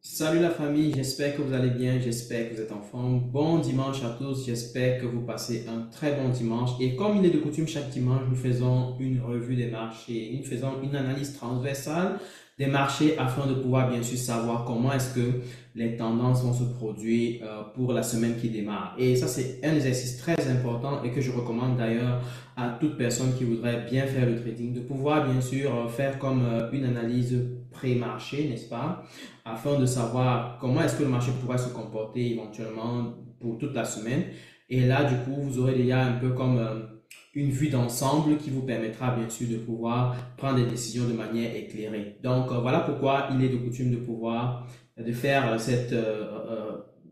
Salut la famille, j'espère que vous allez bien, j'espère que vous êtes en forme. Bon dimanche à tous, j'espère que vous passez un très bon dimanche. Et comme il est de coutume, chaque dimanche, nous faisons une revue des marchés, nous faisons une analyse transversale des marchés afin de pouvoir bien sûr savoir comment est-ce que les tendances vont se produire pour la semaine qui démarre. Et ça, c'est un exercice très important et que je recommande d'ailleurs à toute personne qui voudrait bien faire le trading, de pouvoir bien sûr faire comme une analyse pré-marché, n'est-ce pas? Afin de savoir comment est-ce que le marché pourra se comporter éventuellement pour toute la semaine. Et là, du coup, vous aurez déjà un peu comme une vue d'ensemble qui vous permettra bien sûr de pouvoir prendre des décisions de manière éclairée. Donc, voilà pourquoi il est de coutume de pouvoir de faire cette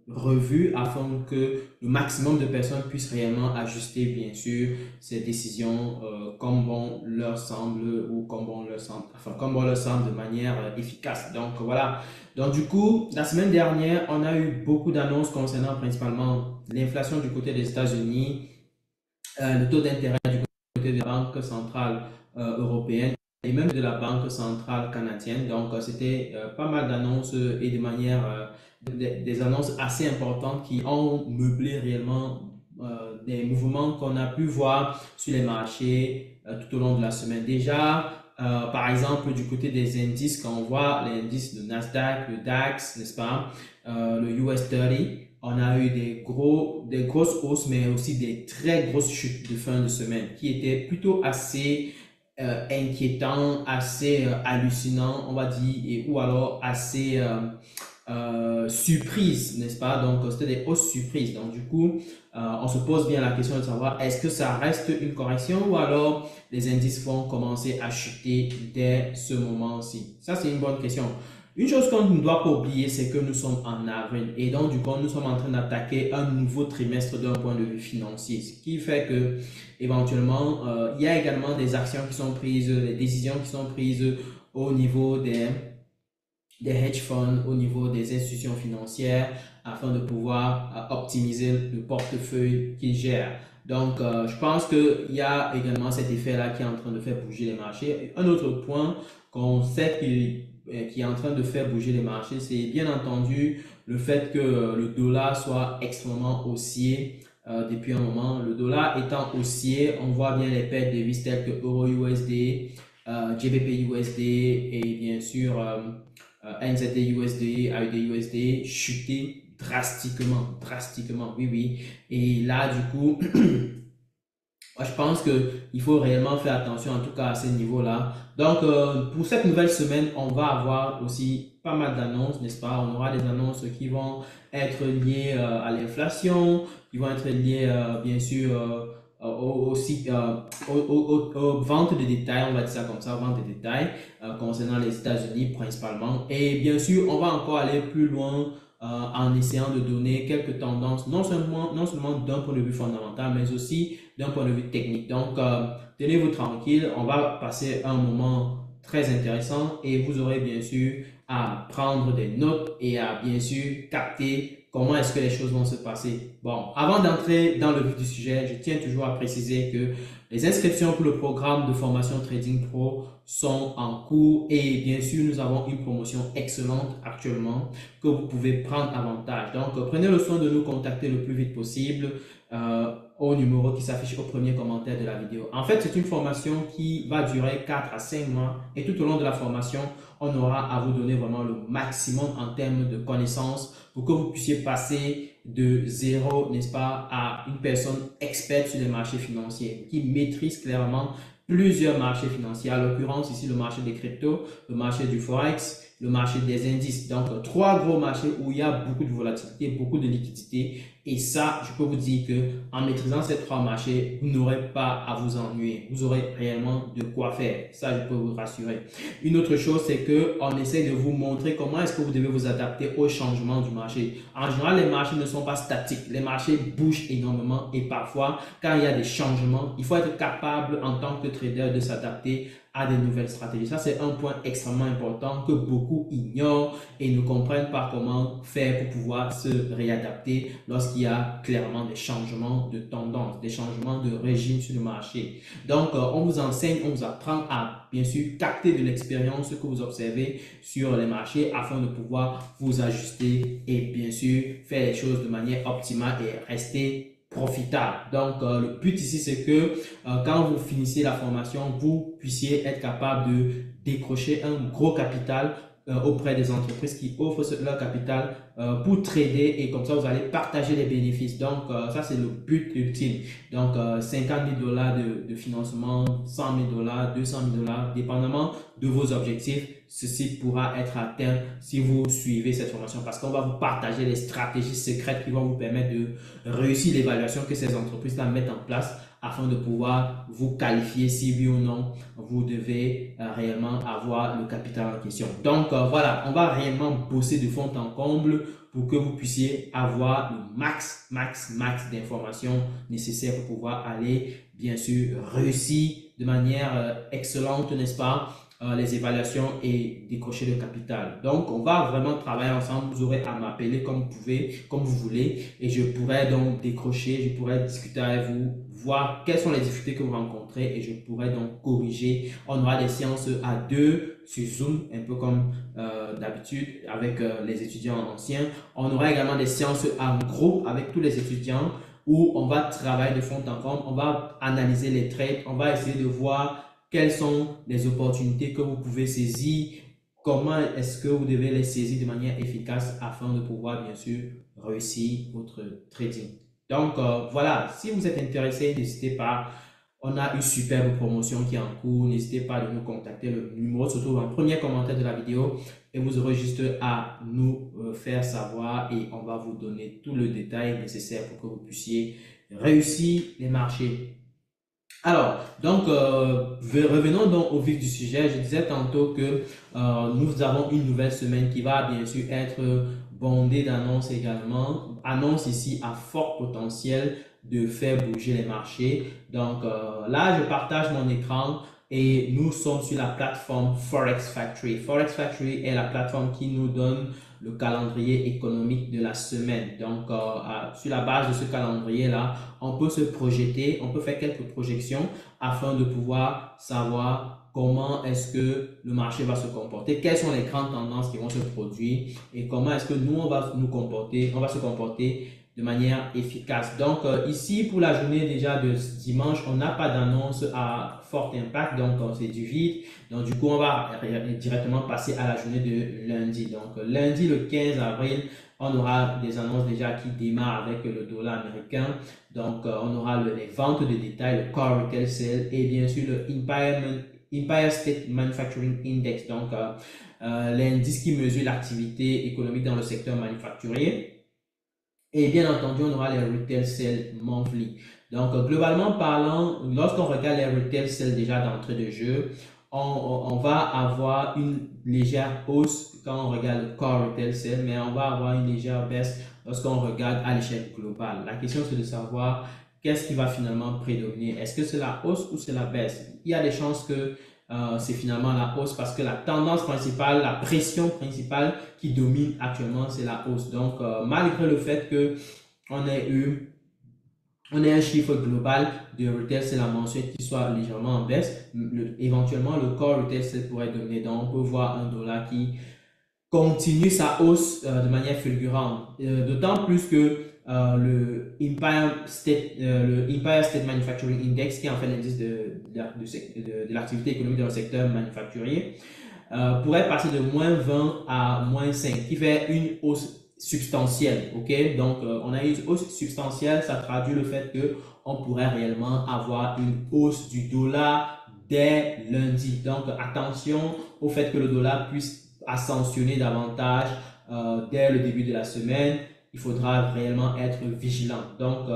revue afin que le maximum de personnes puissent réellement ajuster bien sûr ces décisions comme bon leur semble ou comme bon leur semble, enfin comme bon leur semble de manière efficace. Donc voilà. Donc du coup, la semaine dernière, on a eu beaucoup d'annonces concernant principalement l'inflation du côté des États-Unis, le taux d'intérêt du côté de la Banque centrale européenne et même de la Banque centrale canadienne. Donc c'était pas mal d'annonces et de manière des annonces assez importantes qui ont meublé réellement des mouvements qu'on a pu voir sur les marchés tout au long de la semaine. Déjà, par exemple, du côté des indices, quand on voit les indices de Nasdaq, le DAX, n'est-ce pas, le US 30, on a eu des grosses hausses, mais aussi des très grosses chutes de fin de semaine qui étaient plutôt assez inquiétants, assez hallucinants, on va dire, ou alors assez surprises, n'est-ce pas? Donc, c'était des hausses surprises. Donc, du coup, on se pose bien la question de savoir est-ce que ça reste une correction ou alors les indices vont commencer à chuter dès ce moment-ci? Ça, c'est une bonne question. Une chose qu'on ne doit pas oublier, c'est que nous sommes en avril et donc du coup, nous sommes en train d'attaquer un nouveau trimestre d'un point de vue financier, ce qui fait que éventuellement, il y a également des actions qui sont prises, des décisions qui sont prises au niveau des hedge funds, au niveau des institutions financières, afin de pouvoir optimiser le portefeuille qu'ils gèrent. Donc, je pense qu'il y a également cet effet-là qui est en train de faire bouger les marchés. Un autre point qu'on sait qui est en train de faire bouger les marchés, c'est bien entendu le fait que le dollar soit extrêmement haussier depuis un moment. Le dollar étant haussier, on voit bien les paires de devises telles que Euro USD, GBP USD et bien sûr NZD USD, AUD USD chuté drastiquement, oui, oui. Et là, du coup, moi, je pense qu'il faut réellement faire attention, en tout cas à ce niveau-là. Donc, pour cette nouvelle semaine, on va avoir aussi pas mal d'annonces, n'est-ce pas? On aura des annonces qui vont être liées à l'inflation, qui vont être liées, bien sûr, aussi aux ventes de détails, on va dire ça comme ça, ventes de détails concernant les États-Unis principalement. Et bien sûr, on va encore aller plus loin en essayant de donner quelques tendances, non seulement d'un point de vue fondamental, mais aussi d'un point de vue technique. Donc, tenez-vous tranquille, on va passer un moment très intéressant et vous aurez bien sûr à prendre des notes et à bien sûr capter comment est-ce que les choses vont se passer. Bon, avant d'entrer dans le vif du sujet, je tiens toujours à préciser que les inscriptions pour le programme de formation Trading Pro sont en cours et bien sûr, nous avons une promotion excellente actuellement que vous pouvez prendre avantage. Donc, prenez le soin de nous contacter le plus vite possible au numéro qui s'affiche au premier commentaire de la vidéo. En fait, c'est une formation qui va durer 4 à 5 mois et tout au long de la formation, on aura à vous donner vraiment le maximum en termes de connaissances pour que vous puissiez passer de zéro, n'est-ce pas, à une personne experte sur les marchés financiers qui maîtrise clairement plusieurs marchés financiers. À l'occurrence, ici, le marché des cryptos, le marché du Forex, le marché des indices. Donc, trois gros marchés où il y a beaucoup de volatilité, beaucoup de liquidité. Et ça, je peux vous dire que en maîtrisant ces trois marchés, vous n'aurez pas à vous ennuyer. Vous aurez réellement de quoi faire. Ça, je peux vous rassurer. Une autre chose, c'est que on essaie de vous montrer comment est-ce que vous devez vous adapter au changement du marché. En général, les marchés ne sont pas statiques. Les marchés bougent énormément et parfois, quand il y a des changements, il faut être capable en tant que trader de s'adapter à des nouvelles stratégies. Ça, c'est un point extrêmement important que beaucoup ignorent et ne comprennent pas comment faire pour pouvoir se réadapter lorsqu'il y a clairement des changements de tendance, des changements de régime sur le marché. Donc, on vous enseigne, on vous apprend à bien sûr capter de l'expérience que vous observez sur les marchés afin de pouvoir vous ajuster et bien sûr faire les choses de manière optimale et rester profitable. Donc, le but ici, c'est que quand vous finissez la formation, vous puissiez être capable de décrocher un gros capital auprès des entreprises qui offrent leur capital pour trader et comme ça, vous allez partager les bénéfices. Donc, ça, c'est le but ultime. Donc, 50 000 $ de financement, 100 000 $, 200 000 $, dépendamment de vos objectifs. Ceci pourra être atteint si vous suivez cette formation parce qu'on va vous partager les stratégies secrètes qui vont vous permettre de réussir l'évaluation que ces entreprises-là mettent en place afin de pouvoir vous qualifier si oui ou non vous devez réellement avoir le capital en question. Donc voilà, on va réellement bosser de fond en comble pour que vous puissiez avoir le max d'informations nécessaires pour pouvoir aller bien sûr réussir de manière excellente, n'est-ce pas, les évaluations et décrocher le capital. Donc, on va vraiment travailler ensemble. Vous aurez à m'appeler comme vous pouvez, comme vous voulez, et je pourrais donc décrocher, je pourrais discuter avec vous, voir quelles sont les difficultés que vous rencontrez et je pourrais donc corriger. On aura des séances à deux sur Zoom, un peu comme d'habitude avec les étudiants anciens. On aura également des séances en groupe avec tous les étudiants où on va travailler de fond en comble, on va analyser les trades, on va essayer de voir quelles sont les opportunités que vous pouvez saisir, comment est-ce que vous devez les saisir de manière efficace afin de pouvoir bien sûr réussir votre trading. Donc voilà, si vous êtes intéressé, n'hésitez pas. On a une superbe promotion qui est en cours. N'hésitez pas à nous contacter. Le numéro se trouve en premier commentaire de la vidéo et vous aurez juste à nous faire savoir et on va vous donner tout le détail nécessaire pour que vous puissiez réussir les marchés. Alors, donc, revenons donc au vif du sujet. Je disais tantôt que nous avons une nouvelle semaine qui va bien sûr être bondée d'annonces également. Annonce ici à fort potentiel de faire bouger les marchés. Donc là, je partage mon écran et nous sommes sur la plateforme Forex Factory. Forex Factory est la plateforme qui nous donne le calendrier économique de la semaine. Donc, sur la base de ce calendrier-là, on peut se projeter, on peut faire quelques projections afin de pouvoir savoir comment est-ce que le marché va se comporter, quelles sont les grandes tendances qui vont se produire et comment est-ce que nous, on va se comporter de manière efficace. Donc, ici, pour la journée déjà de dimanche, on n'a pas d'annonce à fort impact, donc c'est du vide. Donc, du coup, on va directement passer à la journée de lundi. Donc, lundi, le 15 avril, on aura des annonces déjà qui démarrent avec le dollar américain. Donc, on aura les ventes de détail, le Core Retail Sale et bien sûr le Empire State Manufacturing Index, donc l'indice qui mesure l'activité économique dans le secteur manufacturier. Et bien entendu, on aura les Retail Sales Monthly. Donc, globalement parlant, lorsqu'on regarde les Retail Sales déjà d'entrée de jeu, on va avoir une légère hausse quand on regarde le Core Retail Sale, mais on va avoir une légère baisse lorsqu'on regarde à l'échelle globale. La question, c'est de savoir qu'est-ce qui va finalement prédominer. Est-ce que c'est la hausse ou c'est la baisse? Il y a des chances que c'est finalement la hausse parce que la tendance principale, la pression principale qui domine actuellement, c'est la hausse. Donc, malgré le fait que on ait un chiffre global de retail, c'est la mensuelle qui soit légèrement en baisse, éventuellement le core retail c'est pourrait dominer. Donc, on peut voir un dollar qui continue sa hausse de manière fulgurante. D'autant plus que le Empire State Manufacturing Index, qui est en fait l'indice de l'activité économique dans le secteur manufacturier, pourrait passer de -20 à -5, qui fait une hausse substantielle. Ok, donc on a une hausse substantielle, ça traduit le fait que on pourrait réellement avoir une hausse du dollar dès lundi. Donc attention au fait que le dollar puisse ascensionner davantage dès le début de la semaine. Il faudra réellement être vigilant. Donc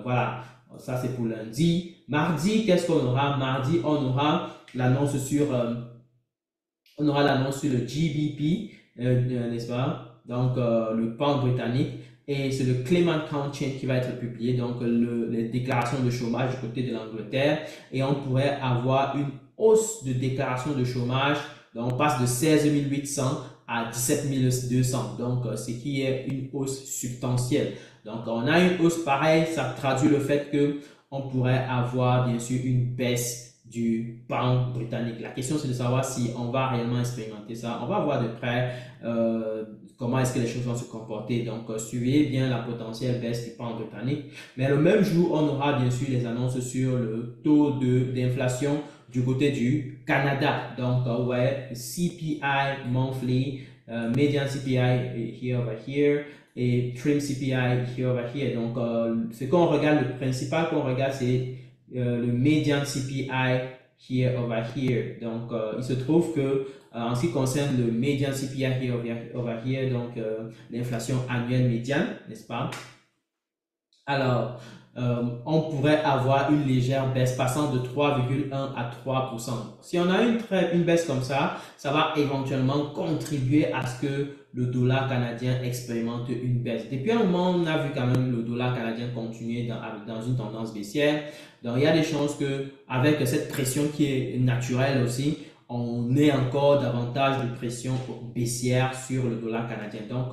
voilà, ça c'est pour lundi. Mardi, qu'est-ce qu'on aura? Mardi, on aura l'annonce sur le GBP, n'est-ce pas? Donc le pound britannique. Et c'est le Clement Count Change qui va être publié, donc les déclarations de chômage du côté de l'Angleterre. Et on pourrait avoir une hausse de déclaration de chômage. Donc, on passe de 16 800 à 17 200. Donc, ce qui est une hausse substantielle. Donc, on a une hausse pareille, ça traduit le fait que on pourrait avoir bien sûr une baisse du pound britannique. La question, c'est de savoir si on va réellement expérimenter ça. On va voir de près comment est-ce que les choses vont se comporter. Donc, suivez bien la potentielle baisse du pound britannique. Mais le même jour, on aura bien sûr les annonces sur le taux d'inflation du côté du Canada. Donc, ouais, CPI monthly, median CPI here over here et trim CPI here over here. Donc, ce qu'on regarde, le principal qu'on regarde, c'est le median CPI here over here. Donc, il se trouve que en ce qui concerne le median CPI here over here, donc l'inflation annuelle médiane, n'est-ce pas? Alors, on pourrait avoir une légère baisse passant de 3,1 à 3%. Si on a une baisse comme ça va éventuellement contribuer à ce que le dollar canadien expérimente une baisse. Depuis un moment, on a vu quand même le dollar canadien continuer dans une tendance baissière. Donc, il y a des chances que avec cette pression qui est naturelle aussi, on ait encore davantage de pression baissière sur le dollar canadien. Donc,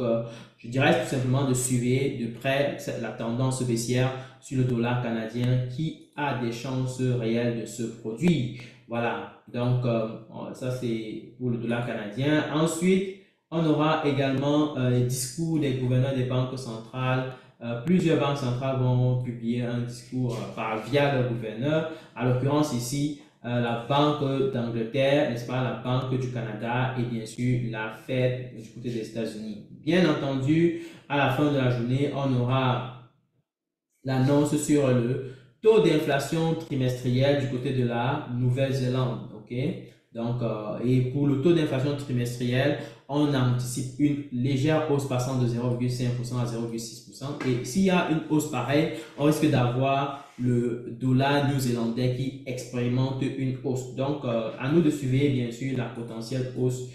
je dirais tout simplement de suivre de près la tendance baissière sur le dollar canadien qui a des chances réelles de se produire. Voilà, donc ça c'est pour le dollar canadien. Ensuite, on aura également les discours des gouverneurs des banques centrales. Plusieurs banques centrales vont publier un discours via leur gouverneur. À l'occurrence ici, la Banque d'Angleterre, n'est-ce pas, la Banque du Canada et bien sûr la Fed du côté des États-Unis. Bien entendu, à la fin de la journée, on aura l'annonce sur le taux d'inflation trimestriel du côté de la Nouvelle-Zélande. Ok, donc, et pour le taux d'inflation trimestriel, on anticipe une légère hausse passant de 0,5% à 0,6%. Et s'il y a une hausse pareille, on risque d'avoir le dollar néo-zélandais qui expérimente une hausse. Donc, à nous de suivre bien sûr la potentielle hausse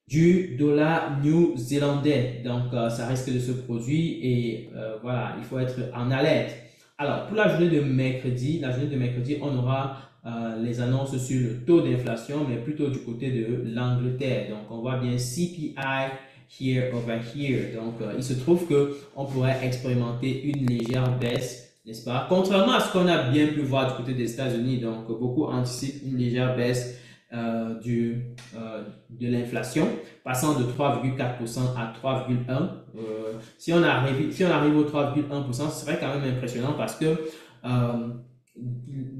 du dollar néo-zélandais. Donc, ça risque de se produire et voilà, il faut être en alerte. Alors, pour la journée de mercredi, on aura les annonces sur le taux d'inflation, mais plutôt du côté de l'Angleterre. Donc, on voit bien CPI here over here. Donc, il se trouve que on pourrait expérimenter une légère baisse, n'est-ce pas? Contrairement à ce qu'on a bien pu voir du côté des États-Unis, donc beaucoup anticipent une légère baisse de l'inflation, passant de 3,4% à 3,1%. Si on arrive au 3,1%, ce serait quand même impressionnant parce que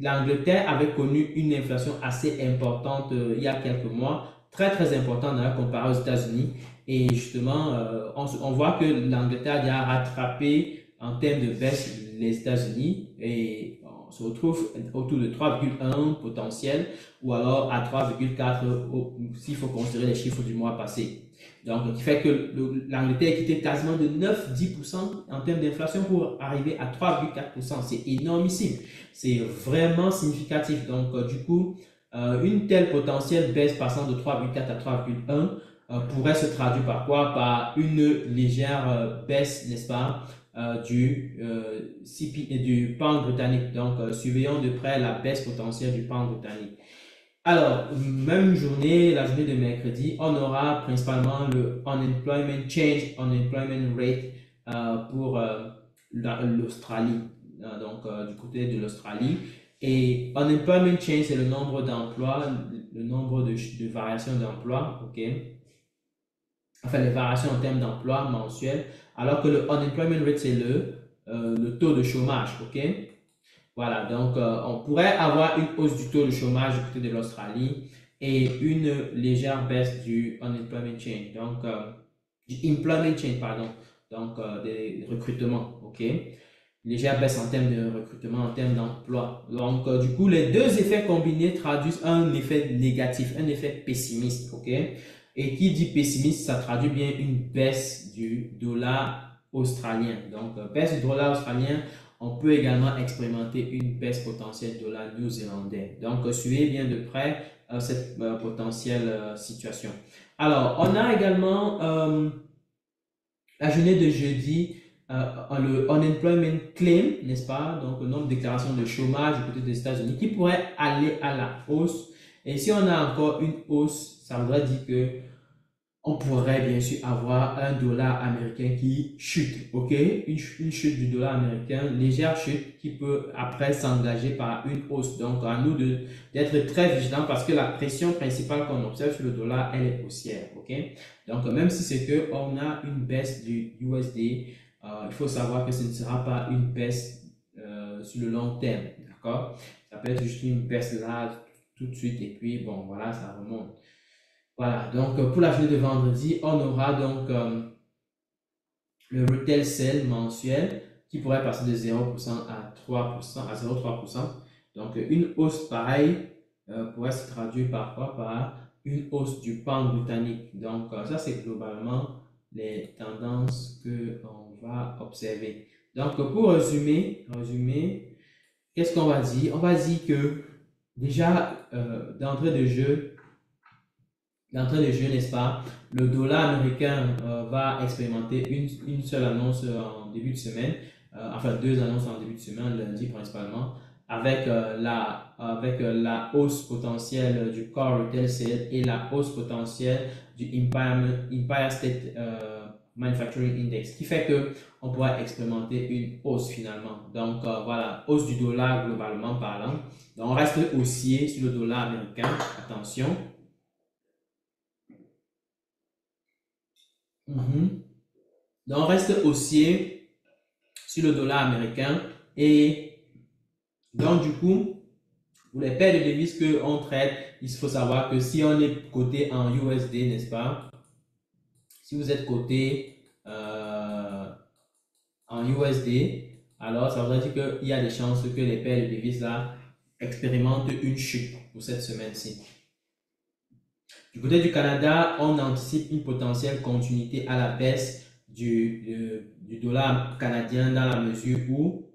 l'Angleterre avait connu une inflation assez importante il y a quelques mois, très très importante comparée aux États-Unis. Et justement, on voit que l'Angleterre a rattrapé en termes de baisse les États-Unis et on se retrouve autour de 3,1 potentiel ou alors à 3,4 s'il faut considérer les chiffres du mois passé. Donc, qui fait que l'Angleterre est quitté quasiment de 9-10% en termes d'inflation pour arriver à 3,4%. C'est énormissime. C'est vraiment significatif. Donc, du coup, une telle potentielle baisse passant de 3,4 à 3,1 pourrait se traduire par quoi? Par une légère baisse, n'est-ce pas, du pound britannique. Donc, surveillons de près la baisse potentielle du pound britannique. Alors, même journée, la journée de mercredi, on aura principalement le unemployment change, unemployment rate pour l'Australie, donc du côté de l'Australie. Et unemployment change, c'est le nombre d'emplois, le nombre de variations d'emploi, ok? Enfin, les variations en termes d'emploi mensuels, alors que le unemployment rate, c'est le taux de chômage, ok? Voilà, donc on pourrait avoir une hausse du taux de chômage du côté de l'Australie et une légère baisse du unemployment change, donc du employment change, pardon, donc des recrutements, ok? Légère baisse en termes de recrutement, en termes d'emploi. Donc, du coup, les deux effets combinés traduisent un effet négatif, un effet pessimiste, ok? Et qui dit pessimiste, ça traduit bien une baisse du dollar australien. Donc, baisse du dollar australien, on peut également expérimenter une baisse potentielle du dollar néo-zélandais. Donc, suivez bien de près cette potentielle situation. Alors, on a également la journée de jeudi, le unemployment claim, n'est-ce pas? Donc, le nombre de déclarations de chômage du côté des États-Unis qui pourrait aller à la hausse Et si on a encore une hausse, ça voudrait dire que on pourrait bien sûr avoir un dollar américain qui chute, ok? Une chute du dollar américain, légère chute qui peut après s'engager par une hausse. Donc, à nous d'être très vigilants parce que la pression principale qu'on observe sur le dollar, elle est haussière, ok? Donc, même si c'est que on a une baisse du USD, il faut savoir que ce ne sera pas une baisse sur le long terme, d'accord? Ça peut être juste une baisse là tout de suite et puis bon, voilà, ça remonte. Voilà, donc pour la journée de vendredi, on aura donc le retail sale mensuel qui pourrait passer de 0% à 3%, à 0,3%. Donc une hausse pareille pourrait se traduire parfois par une hausse du pound britannique. Donc ça, c'est globalement les tendances que on va observer. Donc pour résumer, qu'est-ce qu'on va dire? On va dire que déjà d'entrée de jeu, n'est-ce pas, le dollar américain va expérimenter une seule annonce en début de semaine, enfin deux annonces en début de semaine, lundi principalement, avec la hausse potentielle du Core Retail Sale et la hausse potentielle du Empire State Manufacturing Index, qui fait que on pourra expérimenter une hausse finalement. Donc voilà, hausse du dollar globalement parlant. Donc on reste haussier sur le dollar américain, attention. Donc, on reste haussier sur le dollar américain et donc du coup, pour les paires de devises qu'on traite, il faut savoir que si on est coté en USD, n'est-ce pas? Si vous êtes coté en USD, alors ça veut dire qu'il y a des chances que les paires de devises là expérimentent une chute pour cette semaine-ci. Du côté du Canada, on anticipe une potentielle continuité à la baisse du dollar canadien dans la mesure où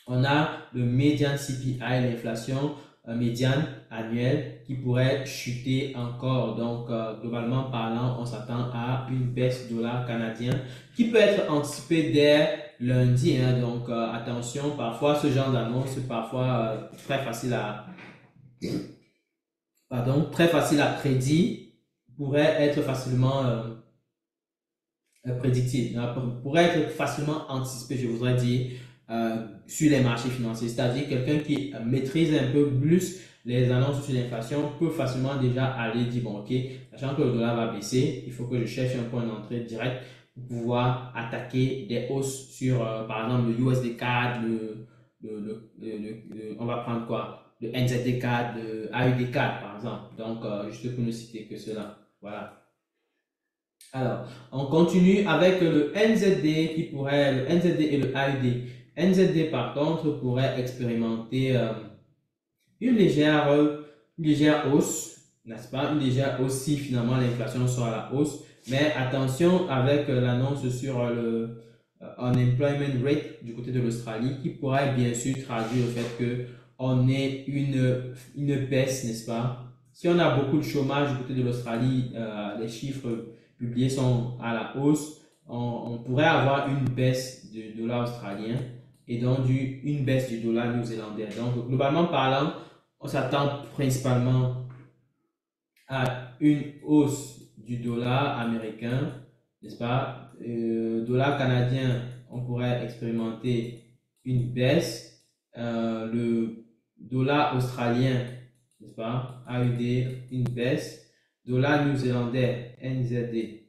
on a le median CPI, l'inflation médiane annuelle qui pourrait chuter encore. Donc, globalement parlant, on s'attend à une baisse du dollar canadien qui peut être anticipée dès lundi. Hein. Donc, attention, parfois ce genre d'annonce, parfois très facile à prédire, pourrait être facilement prédictible, pourrait être facilement anticipé, je voudrais dire, sur les marchés financiers. C'est-à-dire quelqu'un qui maîtrise un peu plus les annonces sur l'inflation peut facilement déjà aller dire, bon, ok, sachant que le dollar va baisser, il faut que je cherche un point d'entrée direct pour pouvoir attaquer des hausses sur, par exemple, le USD4, on va prendre quoi? Le NZD4, le AUD4, par exemple. Donc, juste pour ne citer que cela. Voilà. Alors, on continue avec le NZD le NZD et le AUD. NZD par contre pourrait expérimenter une légère hausse, n'est-ce pas? Une légère hausse si finalement l'inflation sera à la hausse. Mais attention avec l'annonce sur le unemployment rate du côté de l'Australie qui pourrait bien sûr traduire le fait que on ait une baisse, n'est-ce pas? Si on a beaucoup de chômage du côté de l'Australie, les chiffres publiés sont à la hausse, on pourrait avoir une baisse du dollar australien et donc une baisse du dollar néo-zélandais. Donc, globalement parlant, on s'attend principalement à une hausse du dollar américain, n'est-ce pas? Dollar canadien, on pourrait expérimenter une baisse. Le dollar australien, n'est-ce pas? AUD, une baisse. Dollar néo-zélandais, NZD,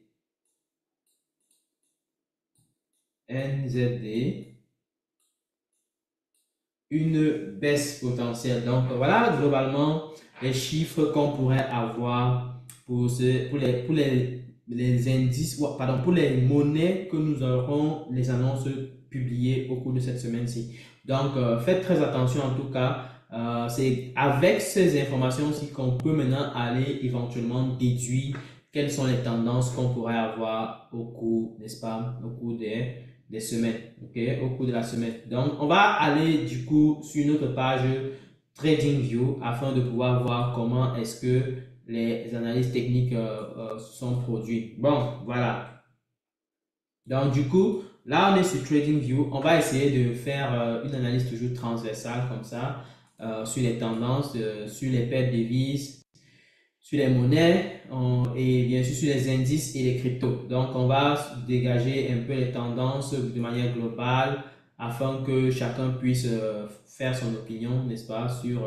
une baisse potentielle. Donc voilà globalement les chiffres qu'on pourrait avoir pour les indices, pardon, pour les monnaies que nous aurons les annonces publiées au cours de cette semaine-ci. Donc faites très attention en tout cas. C'est avec ces informations aussi qu'on peut maintenant aller éventuellement déduire quelles sont les tendances qu'on pourrait avoir au cours, n'est-ce pas, au cours des semaines, ok, au cours de la semaine. Donc, on va aller du coup sur notre page TradingView afin de pouvoir voir comment est-ce que les analyses techniques sont produites. Bon, voilà. Donc, du coup, là, on est sur TradingView. On va essayer de faire une analyse toujours transversale comme ça sur les tendances, sur les paires de devises, sur les monnaies et bien sûr sur les indices et les cryptos. Donc, on va dégager un peu les tendances de manière globale afin que chacun puisse faire son opinion, n'est-ce pas, sur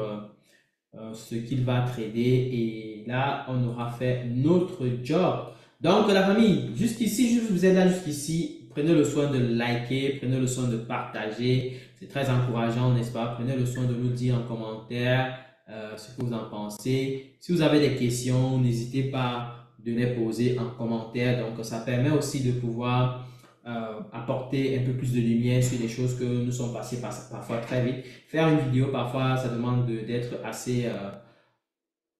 ce qu'il va trader. Et là, on aura fait notre job. Donc, la famille, jusqu'ici, je vous aide là jusqu'ici. Prenez le soin de liker, prenez le soin de partager. C'est très encourageant, n'est-ce pas? Prenez le soin de nous dire en commentaire ce que vous en pensez. Si vous avez des questions, n'hésitez pas de les poser en commentaire. Donc, ça permet aussi de pouvoir apporter un peu plus de lumière sur des choses que nous sommes passés parfois très vite. Faire une vidéo, parfois, ça demande d'être assez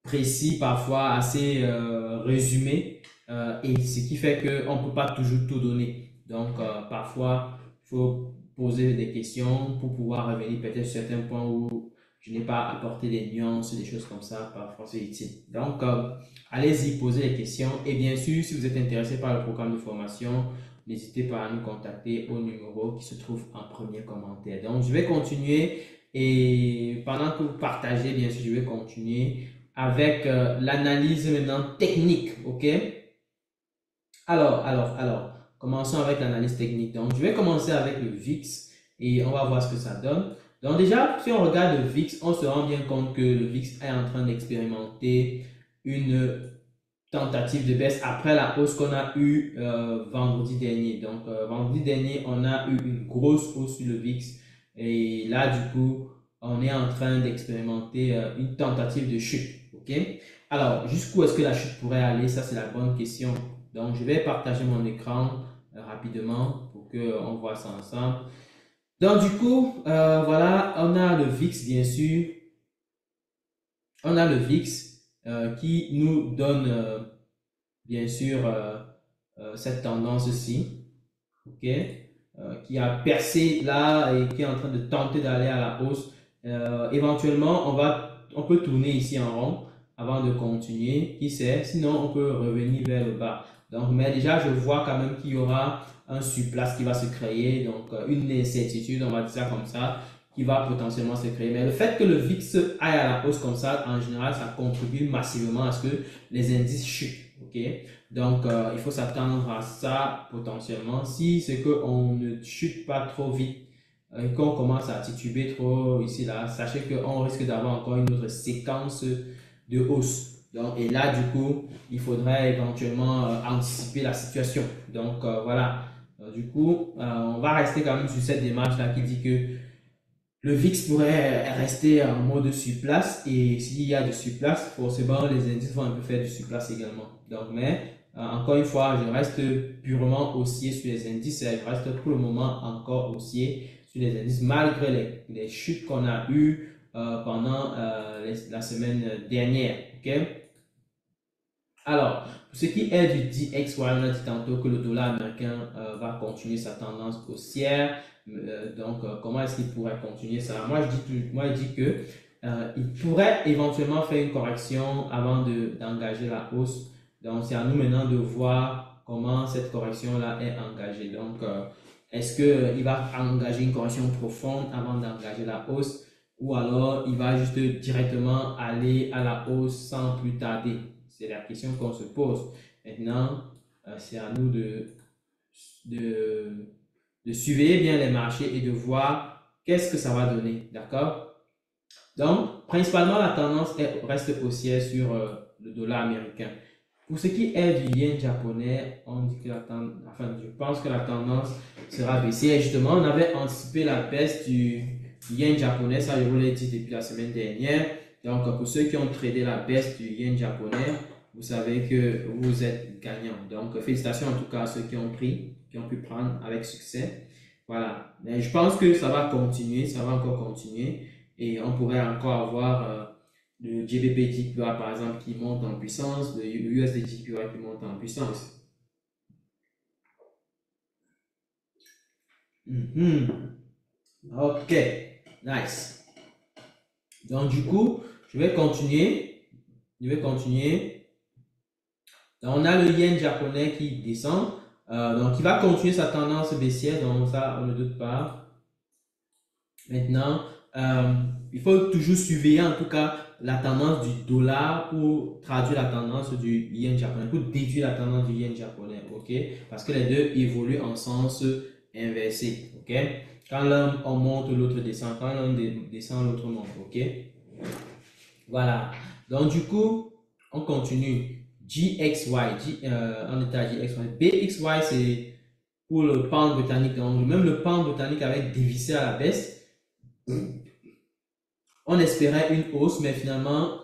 précis, parfois assez résumé. Et ce qui fait qu'on ne peut pas toujours tout donner. Donc, parfois, il faut poser des questions pour pouvoir revenir peut-être sur certains points où je n'ai pas apporté des nuances, des choses comme ça. Parfois, c'est utile. Donc, allez-y, posez les questions. Et bien sûr, si vous êtes intéressé par le programme de formation, n'hésitez pas à nous contacter au numéro qui se trouve en premier commentaire. Donc, je vais continuer et pendant que vous partagez, bien sûr, je vais continuer avec l'analyse maintenant technique, ok? Alors, commençons avec l'analyse technique. Donc, je vais commencer avec le VIX et on va voir ce que ça donne. Donc, déjà, si on regarde le VIX, on se rend bien compte que le VIX est en train d'expérimenter une tentative de baisse après la hausse qu'on a eue vendredi dernier. Donc, vendredi dernier, on a eu une grosse hausse sur le VIX. Et là, du coup, on est en train d'expérimenter une tentative de chute. OK? Alors, jusqu'où est-ce que la chute pourrait aller? Ça, c'est la bonne question. Donc, je vais partager mon écran rapidement pour qu'on voit ça ensemble. Donc, du coup, voilà, on a le VIX, bien sûr. On a le VIX qui nous donne bien sûr cette tendance-ci, ok, qui a percé là et qui est en train de tenter d'aller à la hausse. Éventuellement, on peut tourner ici en rond avant de continuer, qui sait, sinon on peut revenir vers le bas. Donc, mais déjà, je vois quand même qu'il y aura un surplace qui va se créer, donc une incertitude, on va dire ça comme ça, qui va potentiellement se créer. Mais le fait que le VIX aille à la hausse comme ça, en général, ça contribue massivement à ce que les indices chutent. Ok, donc il faut s'attendre à ça potentiellement. Si c'est qu'on ne chute pas trop vite et qu'on commence à tituber trop ici là, sachez qu'on risque d'avoir encore une autre séquence de hausse. Donc, et là, du coup, il faudrait éventuellement anticiper la situation. Donc, voilà. Du coup, on va rester quand même sur cette démarche-là qui dit que le VIX pourrait rester en mode surplace et s'il y a du surplace, forcément les indices vont un peu faire du surplace également. Donc, mais encore une fois, je reste purement haussier sur les indices et je reste pour le moment encore haussier sur les indices malgré les chutes qu'on a eues pendant la semaine dernière. Ok? Alors, pour ce qui est du DXY, on a dit tantôt que le dollar américain va continuer sa tendance haussière. Donc, comment est-ce qu'il pourrait continuer ça? Moi, je dis que il pourrait éventuellement faire une correction avant d'engager la hausse. Donc, c'est à nous maintenant de voir comment cette correction-là est engagée. Donc, est-ce qu'il va engager une correction profonde avant d'engager la hausse ou alors il va juste directement aller à la hausse sans plus tarder? C'est la question qu'on se pose. Maintenant, c'est à nous de, de surveiller bien les marchés et de voir qu'est-ce que ça va donner. D'accord? Donc, principalement, la tendance reste haussière sur le dollar américain. Pour ce qui est du yen japonais, on dit que je pense que la tendance sera baissière. Justement, on avait anticipé la baisse du yen japonais, ça je vous l'ai dit depuis la semaine dernière. Donc, pour ceux qui ont tradé la baisse du yen japonais, vous savez que vous êtes gagnant. Donc, félicitations en tout cas à ceux qui ont pu prendre avec succès. Voilà. Mais je pense que ça va continuer, ça va encore continuer. Et on pourrait encore avoir le GBP JPY par exemple qui monte en puissance, le USD JPY qui monte en puissance. Ok, nice. Donc du coup, je vais continuer. Donc, on a le yen japonais qui descend. Donc il va continuer sa tendance baissière, donc ça on ne doute pas. Maintenant, il faut toujours surveiller en tout cas la tendance du dollar pour traduire la tendance du yen japonais, pour déduire la tendance du yen japonais, ok? Parce que les deux évoluent en sens inversé, ok? Quand l'un on monte, l'autre descend. Quand l'un descend, l'autre monte, ok? Voilà. Donc du coup, on continue. GXY, on était à GXY. BXY, c'est pour le pound britannique. Donc même le pound britannique avait dévissé à la baisse. On espérait une hausse, mais finalement,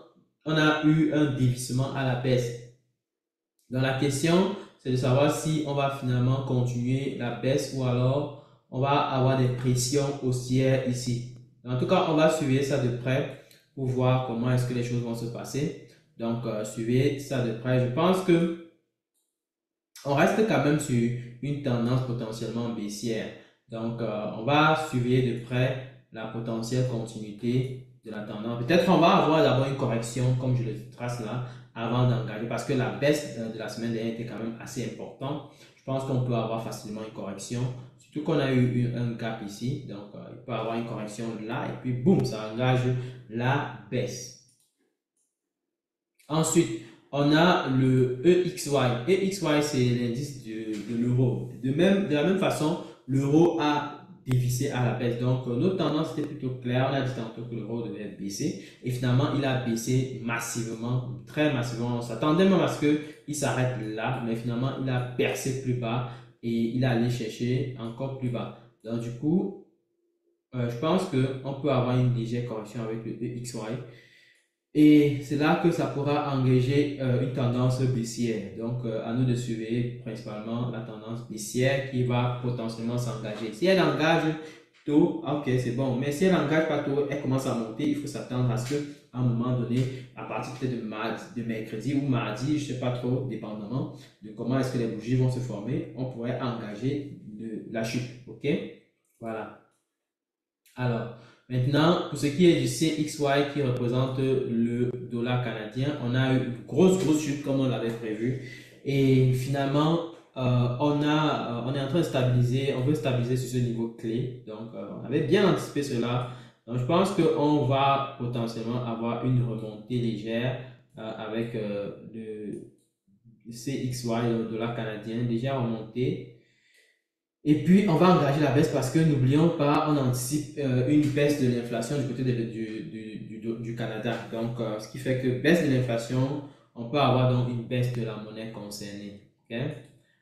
on a eu un dévissement à la baisse. Donc la question, c'est de savoir si on va finalement continuer la baisse ou alors on va avoir des pressions haussières ici. En tout cas, on va suivre ça de près pour voir comment est-ce que les choses vont se passer. Donc, suivez ça de près. Je pense que on reste quand même sur une tendance potentiellement baissière. Donc, on va suivre de près la potentielle continuité de la tendance. Peut-être on va avoir d'abord une correction, comme je le trace là, avant d'engager, parce que la baisse de la semaine dernière était quand même assez importante. Je pense qu'on peut avoir facilement une correction, surtout qu'on a eu un gap ici. Donc, il peut y avoir une correction là, et puis boum, ça engage la baisse. Ensuite, on a le EXY. EXY, c'est l'indice de l'euro. De la même façon, l'euro a dévissé à la baisse. Donc, nos tendances étaient plutôt claires. On a dit tantôt que l'euro devait baisser. Et finalement, il a baissé massivement, très massivement. On s'attendait même à ce qu'il s'arrête là. Mais finalement, il a percé plus bas et il a allé chercher encore plus bas. Donc, du coup, je pense qu'on peut avoir une légère correction avec le EXY. Et c'est là que ça pourra engager une tendance baissière. Donc, à nous de suivre principalement la tendance baissière qui va potentiellement s'engager. Si elle engage tôt, ok, c'est bon. Mais si elle n'engage pas tôt, elle commence à monter. Il faut s'attendre à ce qu'à un moment donné, à partir peut-être de mercredi ou mardi, je ne sais pas trop, dépendamment de comment est-ce que les bougies vont se former, on pourrait engager la chute. Ok? Voilà. Alors, maintenant, pour ce qui est du CXY qui représente le dollar canadien, on a eu une grosse chute comme on l'avait prévu. Et finalement, on est en train de stabiliser, on veut stabiliser sur ce niveau clé. Donc, on avait bien anticipé cela. Donc, je pense qu'on va potentiellement avoir une remontée légère avec le CXY, le dollar canadien, déjà remonté. Et puis, on va engager la baisse parce que n'oublions pas, on anticipe une baisse de l'inflation du côté du Canada. Donc, ce qui fait que baisse de l'inflation, on peut avoir donc une baisse de la monnaie concernée. Ok?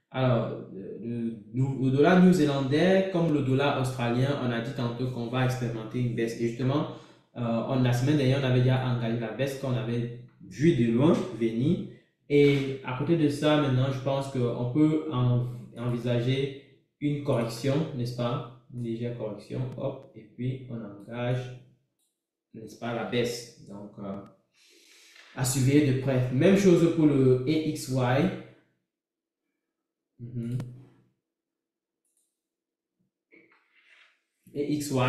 Alors, le dollar new-zélandais, comme le dollar australien, on a dit tantôt qu'on va expérimenter une baisse. Et justement, la semaine dernière, on avait déjà engagé la baisse qu'on avait vu de loin venir. Et à côté de ça, maintenant, je pense qu'on peut envisager une correction, n'est-ce pas? Une légère correction, hop, et puis on engage, n'est-ce pas, la baisse. Donc, à suivre de près. Même chose pour le EXY. EXY,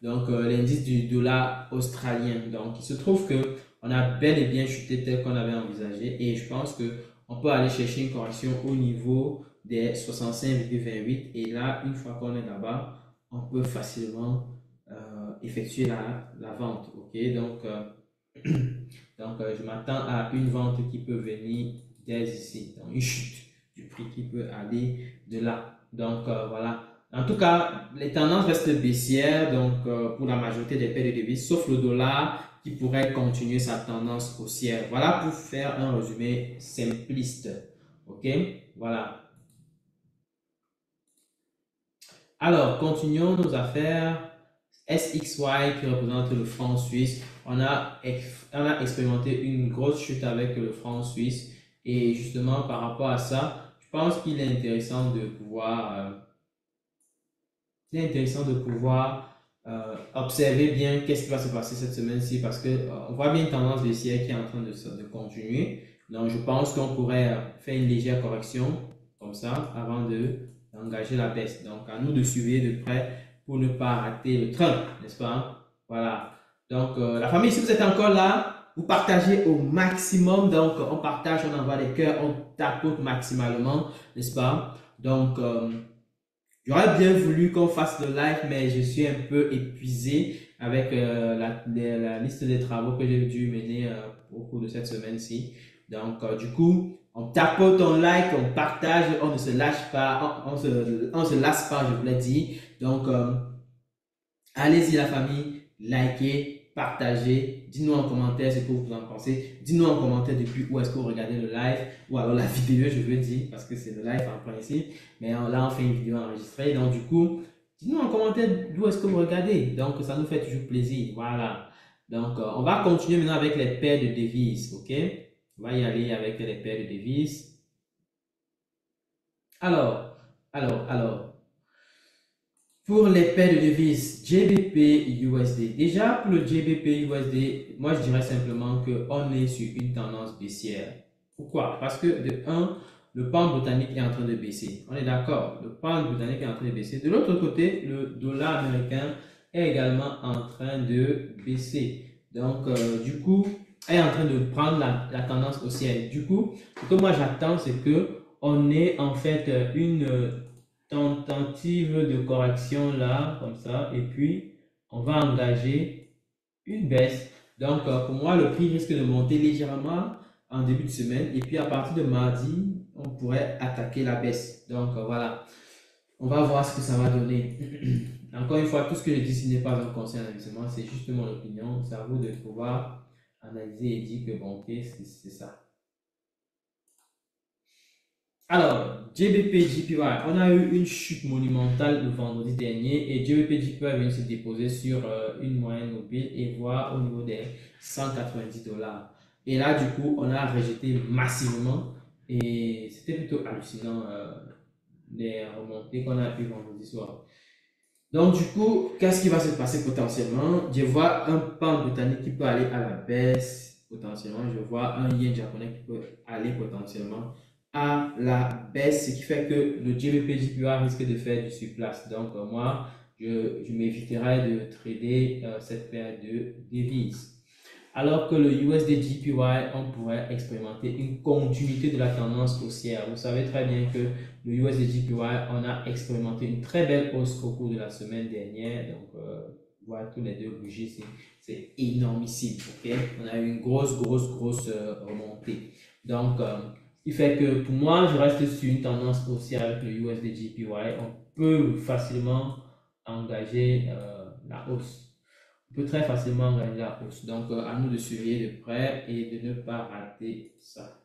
donc l'indice du dollar australien. Donc, il se trouve que on a bel et bien chuté tel qu'on avait envisagé et je pense que on peut aller chercher une correction au niveau des 65,28 et là, une fois qu'on est là-bas, on peut facilement effectuer la vente. Ok, donc, je m'attends à une vente qui peut venir dès ici, donc une chute du prix qui peut aller de là. Donc, voilà. En tout cas, les tendances restent baissières donc, pour la majorité des paires de devises, sauf le dollar qui pourrait continuer sa tendance haussière. Voilà pour faire un résumé simpliste. OK? Voilà. Alors, continuons nos affaires. SXY qui représente le franc suisse. On a expérimenté une grosse chute avec le franc suisse. Et justement, par rapport à ça, je pense qu'il est intéressant de pouvoir observer bien qu'est-ce qui va se passer cette semaine-ci parce que on voit bien une tendance baissière qui est en train de continuer. Donc, je pense qu'on pourrait faire une légère correction comme ça avant d'engager la baisse. Donc, à nous de suivre de près pour ne pas rater le train, n'est-ce pas? Voilà. Donc, la famille, si vous êtes encore là, vous partagez au maximum. Donc, on partage, on envoie des cœurs, on tapote maximalement, n'est-ce pas? Donc, j'aurais bien voulu qu'on fasse le live, mais je suis un peu épuisé avec la liste des travaux que j'ai dû mener au cours de cette semaine-ci. Donc, du coup, on tapote, on like, on partage, on ne se lâche pas, on se lasse pas, je vous l'ai dit. Donc, allez-y la famille, likez, partagez, dites-nous en commentaire ce que vous en pensez. Dites-nous en commentaire depuis où est-ce que vous regardez le live ou alors la vidéo, je veux dire, parce que c'est le live en principe. Mais là, on fait une vidéo enregistrée. Donc, du coup, dites-nous en commentaire d'où est-ce que vous regardez. Donc, ça nous fait toujours plaisir. Voilà. Donc, on va continuer maintenant avec les paires de devises. OK? On va y aller avec les paires de devises. Alors. Pour les paires de devises GBP USD, déjà pour le GBP USD, moi je dirais simplement qu'on est sur une tendance baissière. Pourquoi? Parce que de un, le pound britannique est en train de baisser. On est d'accord, le pound britannique est en train de baisser. De l'autre côté, le dollar américain est également en train de baisser. Donc, du coup, est en train de prendre la tendance haussière. Du coup, ce que moi j'attends, c'est que on ait en fait une tentative de correction là, comme ça, et puis on va engager une baisse. Donc, pour moi, le prix risque de monter légèrement en début de semaine, et puis à partir de mardi, on pourrait attaquer la baisse. Donc, voilà, on va voir ce que ça va donner. Encore une fois, tout ce que je dis, ce n'est pas un conseil d'investissement, c'est juste mon opinion. C'est à vous de pouvoir analyser et dire que bon, ok, c'est ça. Alors, JBP JPY, on a eu une chute monumentale le vendredi dernier et JBP JPY vient se déposer sur une moyenne mobile et voir au niveau des 190 dollars. Et là, du coup, on a rejeté massivement et c'était plutôt hallucinant les remontées qu'on a eues vendredi soir. Donc, du coup, qu'est-ce qui va se passer potentiellement? Je vois un pound britannique qui peut aller à la baisse potentiellement. Je vois un yen japonais qui peut aller potentiellement à la baisse, ce qui fait que le GBP JPY risque de faire du surplace. Donc, moi, je m'éviterai de trader cette paire de devises. Alors que le USD JPY, on pourrait expérimenter une continuité de la tendance haussière. Vous savez très bien que le USD JPY, on a expérimenté une très belle hausse au cours de la semaine dernière. Donc, voilà, tous les deux bougies, c'est énormissime. Okay? On a eu une grosse remontée. Donc, ce qui fait que pour moi, je reste sur une tendance haussière avec le USD JPY. On peut facilement engager la hausse. On peut très facilement engager la hausse. Donc, à nous de suivre de près et de ne pas rater ça.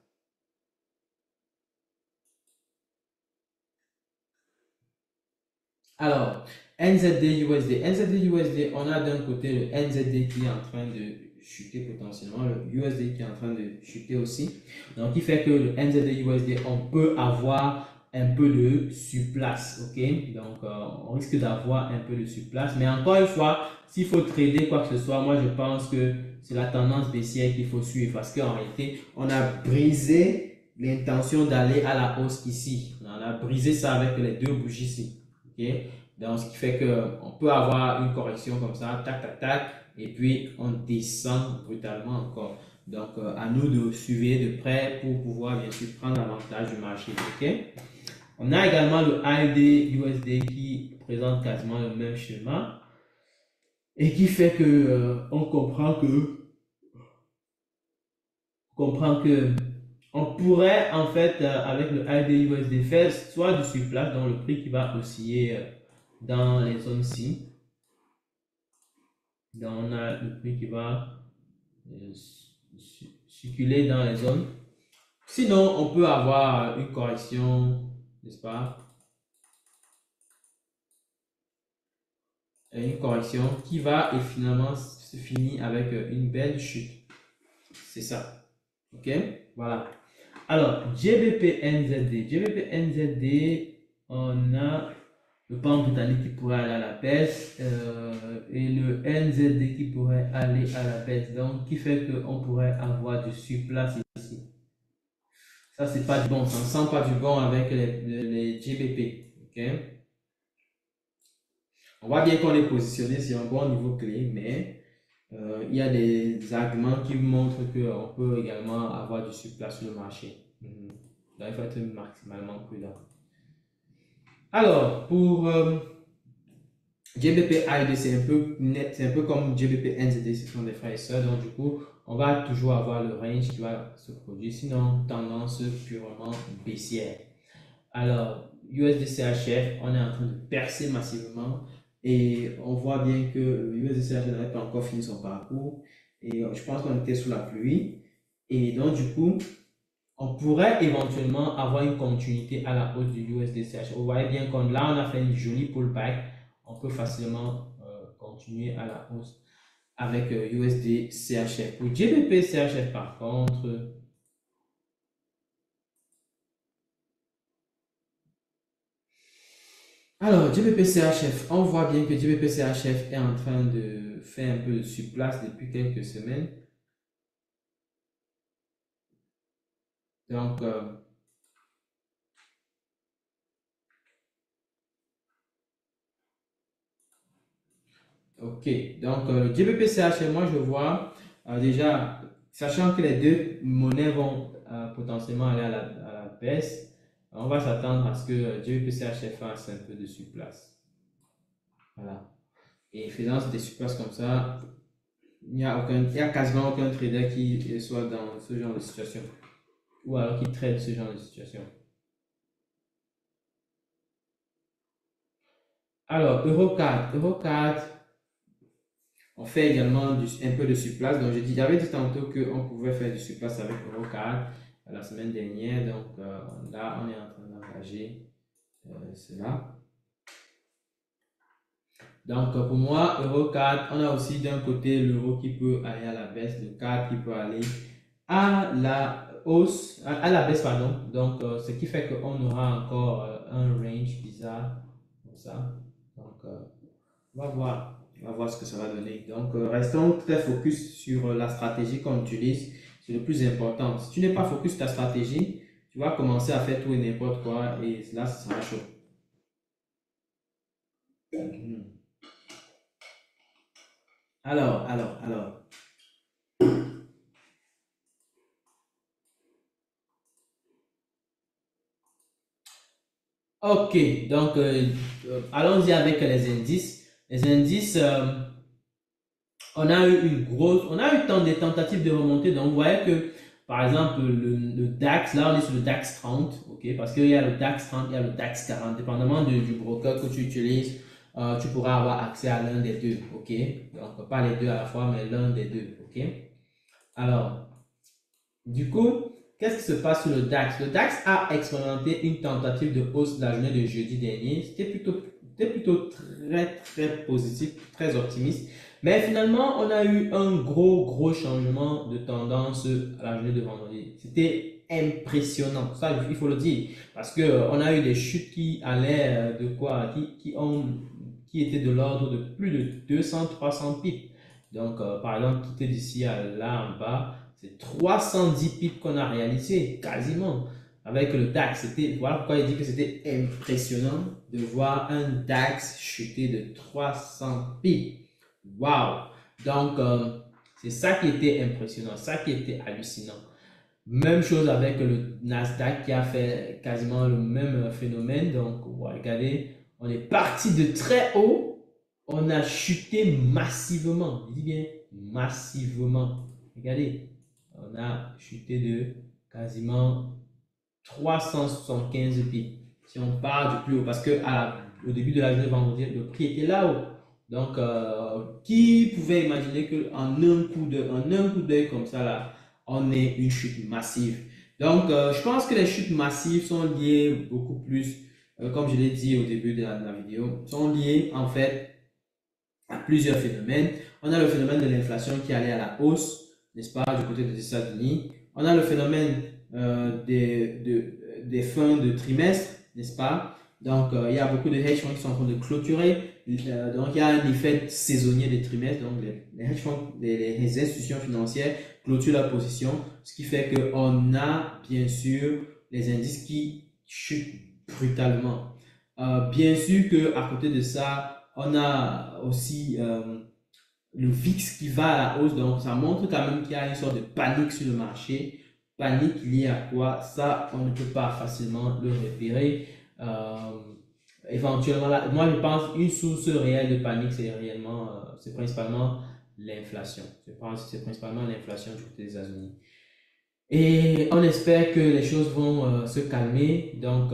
Alors, NZD USD. NZD USD, on a d'un côté le NZD qui est en train de chuter potentiellement, le USD qui est en train de chuter aussi. Donc, qui fait que le NZD USD, on peut avoir un peu de surplace, ok? Donc, on risque d'avoir un peu de surplace. Mais encore une fois, s'il faut trader quoi que ce soit, moi, je pense que c'est la tendance baissière qu'il faut suivre parce qu'en réalité, on a brisé l'intention d'aller à la hausse ici. On a brisé ça avec les deux bougies ici. Okay? Donc, ce qui fait qu'on peut avoir une correction comme ça, tac, tac, tac, et puis on descend brutalement encore. Donc, à nous de suivre de près pour pouvoir bien sûr prendre l'avantage du marché. Okay? On a également le AUD USD qui présente quasiment le même schéma et qui fait que on comprend que on pourrait en fait avec le AUD USD faire soit du surplace dans le prix qui va osciller dans les zones ci. Donc on a le prix qui va circuler dans les zones. Sinon, on peut avoir une correction, n'est-ce pas? Une correction qui va et finalement se finir avec une belle chute. C'est ça. OK? Voilà. Alors, GBP NZD. GBP NZD, on a le pound britannique qui pourrait aller à la baisse et le NZD qui pourrait aller à la baisse. Donc, qui fait qu'on pourrait avoir du surplace ici. Ça, c'est pas du bon. Ça ne sent pas du bon avec les GBP. OK? On voit bien qu'on est positionné sur un bon niveau clé, mais il y a des arguments qui montrent qu'on peut également avoir du surplace sur le marché. Donc, il faut être maximalement prudent. Alors, pour GBP AUD, c'est un peu net, c'est un peu comme GBP NZD, ce sont des frères et sœurs. Donc, du coup, on va toujours avoir le range qui va se produire. Sinon, tendance purement baissière. Alors, USD CHF, on est en train de percer massivement et on voit bien que le USD CHF n'avait pas encore fini son parcours et je pense qu'on était sous la pluie. Et donc, du coup, on pourrait éventuellement avoir une continuité à la hausse du USD-CHF. Vous voyez bien qu'on là, on a fait une jolie pullback. On peut facilement continuer à la hausse avec USD-CHF. Pour GBP-CHF, par contre, alors GBP-CHF, on voit bien que GBP-CHF est en train de faire un peu de surplace depuis quelques semaines. Donc, ok, donc le GBP-CHF, moi je vois déjà, sachant que les deux monnaies vont potentiellement aller à la baisse, on va s'attendre à ce que GBP-CHF fasse un peu de surplace. Voilà. Et faisant des surplaces comme ça, il y a quasiment aucun trader qui soit dans ce genre de situation. Ou alors qui traite ce genre de situation. Alors, Eurocard, on fait également un peu de surplace. Donc, j'avais dit tantôt qu'on pouvait faire du surplace avec Eurocard la semaine dernière. Donc, là, on est en train d'engager cela. Donc, pour moi, Eurocard, on a aussi d'un côté l'euro qui peut aller à la baisse, le CAD qui peut aller à la hausse, à la baisse, pardon. Donc, ce qui fait qu'on aura encore un range bizarre comme ça. Donc, on va voir. On va voir ce que ça va donner. Donc, restons très focus sur la stratégie qu'on utilise. C'est le plus important. Si tu n'es pas focus sur ta stratégie, tu vas commencer à faire tout et n'importe quoi et là, ça sera chaud. Mhm. Alors. Ok, donc allons-y avec les indices. Les indices, on a eu on a eu des tentatives de remontée. Donc, vous voyez que, par exemple, le DAX, là, on est sur le DAX 30, ok, parce qu'il y a le DAX 30, il y a le DAX 40, dépendamment du broker que tu utilises, tu pourras avoir accès à l'un des deux, ok. Donc, pas les deux à la fois, mais l'un des deux, ok. Alors, du coup, qu'est-ce qui se passe sur le DAX? Le DAX a expérimenté une tentative de hausse la journée de jeudi dernier. C'était plutôt très positif, très optimiste. Mais finalement, on a eu un gros changement de tendance à la journée de vendredi. C'était impressionnant, ça il faut le dire, parce que on a eu des chutes qui allaient de quoi, qui étaient de l'ordre de plus de 200-300 pips. Donc, par exemple, quitter d'ici à là en bas, c'est 310 pips qu'on a réalisé, quasiment, avec le DAX. Voilà pourquoi il dit que c'était impressionnant de voir un DAX chuter de 300 pips. Waouh! Donc, c'est ça qui était impressionnant, ça qui était hallucinant. Même chose avec le Nasdaq qui a fait quasiment le même phénomène. Donc, regardez, on est parti de très haut, on a chuté massivement. Je dis bien massivement. Regardez, on a chuté de quasiment 375 pips. Si on part du plus haut, parce que au début de la journée vendredi, le prix était là-haut. Donc, qui pouvait imaginer qu'en un coup d'œil comme ça, là, on ait une chute massive. Donc, je pense que les chutes massives sont liées beaucoup plus, comme je l'ai dit au début de la vidéo, sont liées en fait à plusieurs phénomènes. On a le phénomène de l'inflation qui allait à la hausse, n'est-ce pas, du côté des États-Unis. On a le phénomène des fins de trimestre, n'est-ce pas? Donc, il y a beaucoup de hedge funds qui sont en train de clôturer. Donc, il y a un effet saisonnier des trimestres. Donc, les hedge funds, les institutions financières clôturent leur position, ce qui fait qu'on a bien sûr les indices qui chutent brutalement. Bien sûr qu'à côté de ça, on a aussi le VIX qui va à la hausse, donc ça montre quand même qu'il y a une sorte de panique sur le marché. Panique liée à quoi? Ça, on ne peut pas facilement le repérer. éventuellement, là, moi je pense une source réelle de panique, c'est réellement, c'est principalement l'inflation. Je pense que c'est principalement l'inflation du côté des États-Unis. Et on espère que les choses vont se calmer, donc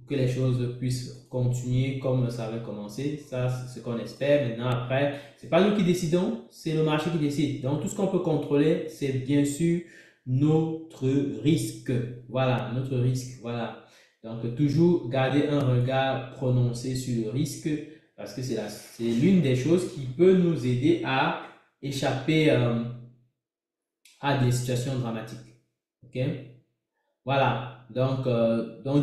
que les choses puissent continuer comme ça avait commencé. Ça, c'est ce qu'on espère. Maintenant, après, c'est pas nous qui décidons, c'est le marché qui décide. Donc, tout ce qu'on peut contrôler, c'est bien sûr notre risque. Voilà, notre risque. Voilà. Donc, toujours garder un regard prononcé sur le risque parce que c'est l'une des choses qui peut nous aider à échapper à des situations dramatiques. OK? Voilà. Donc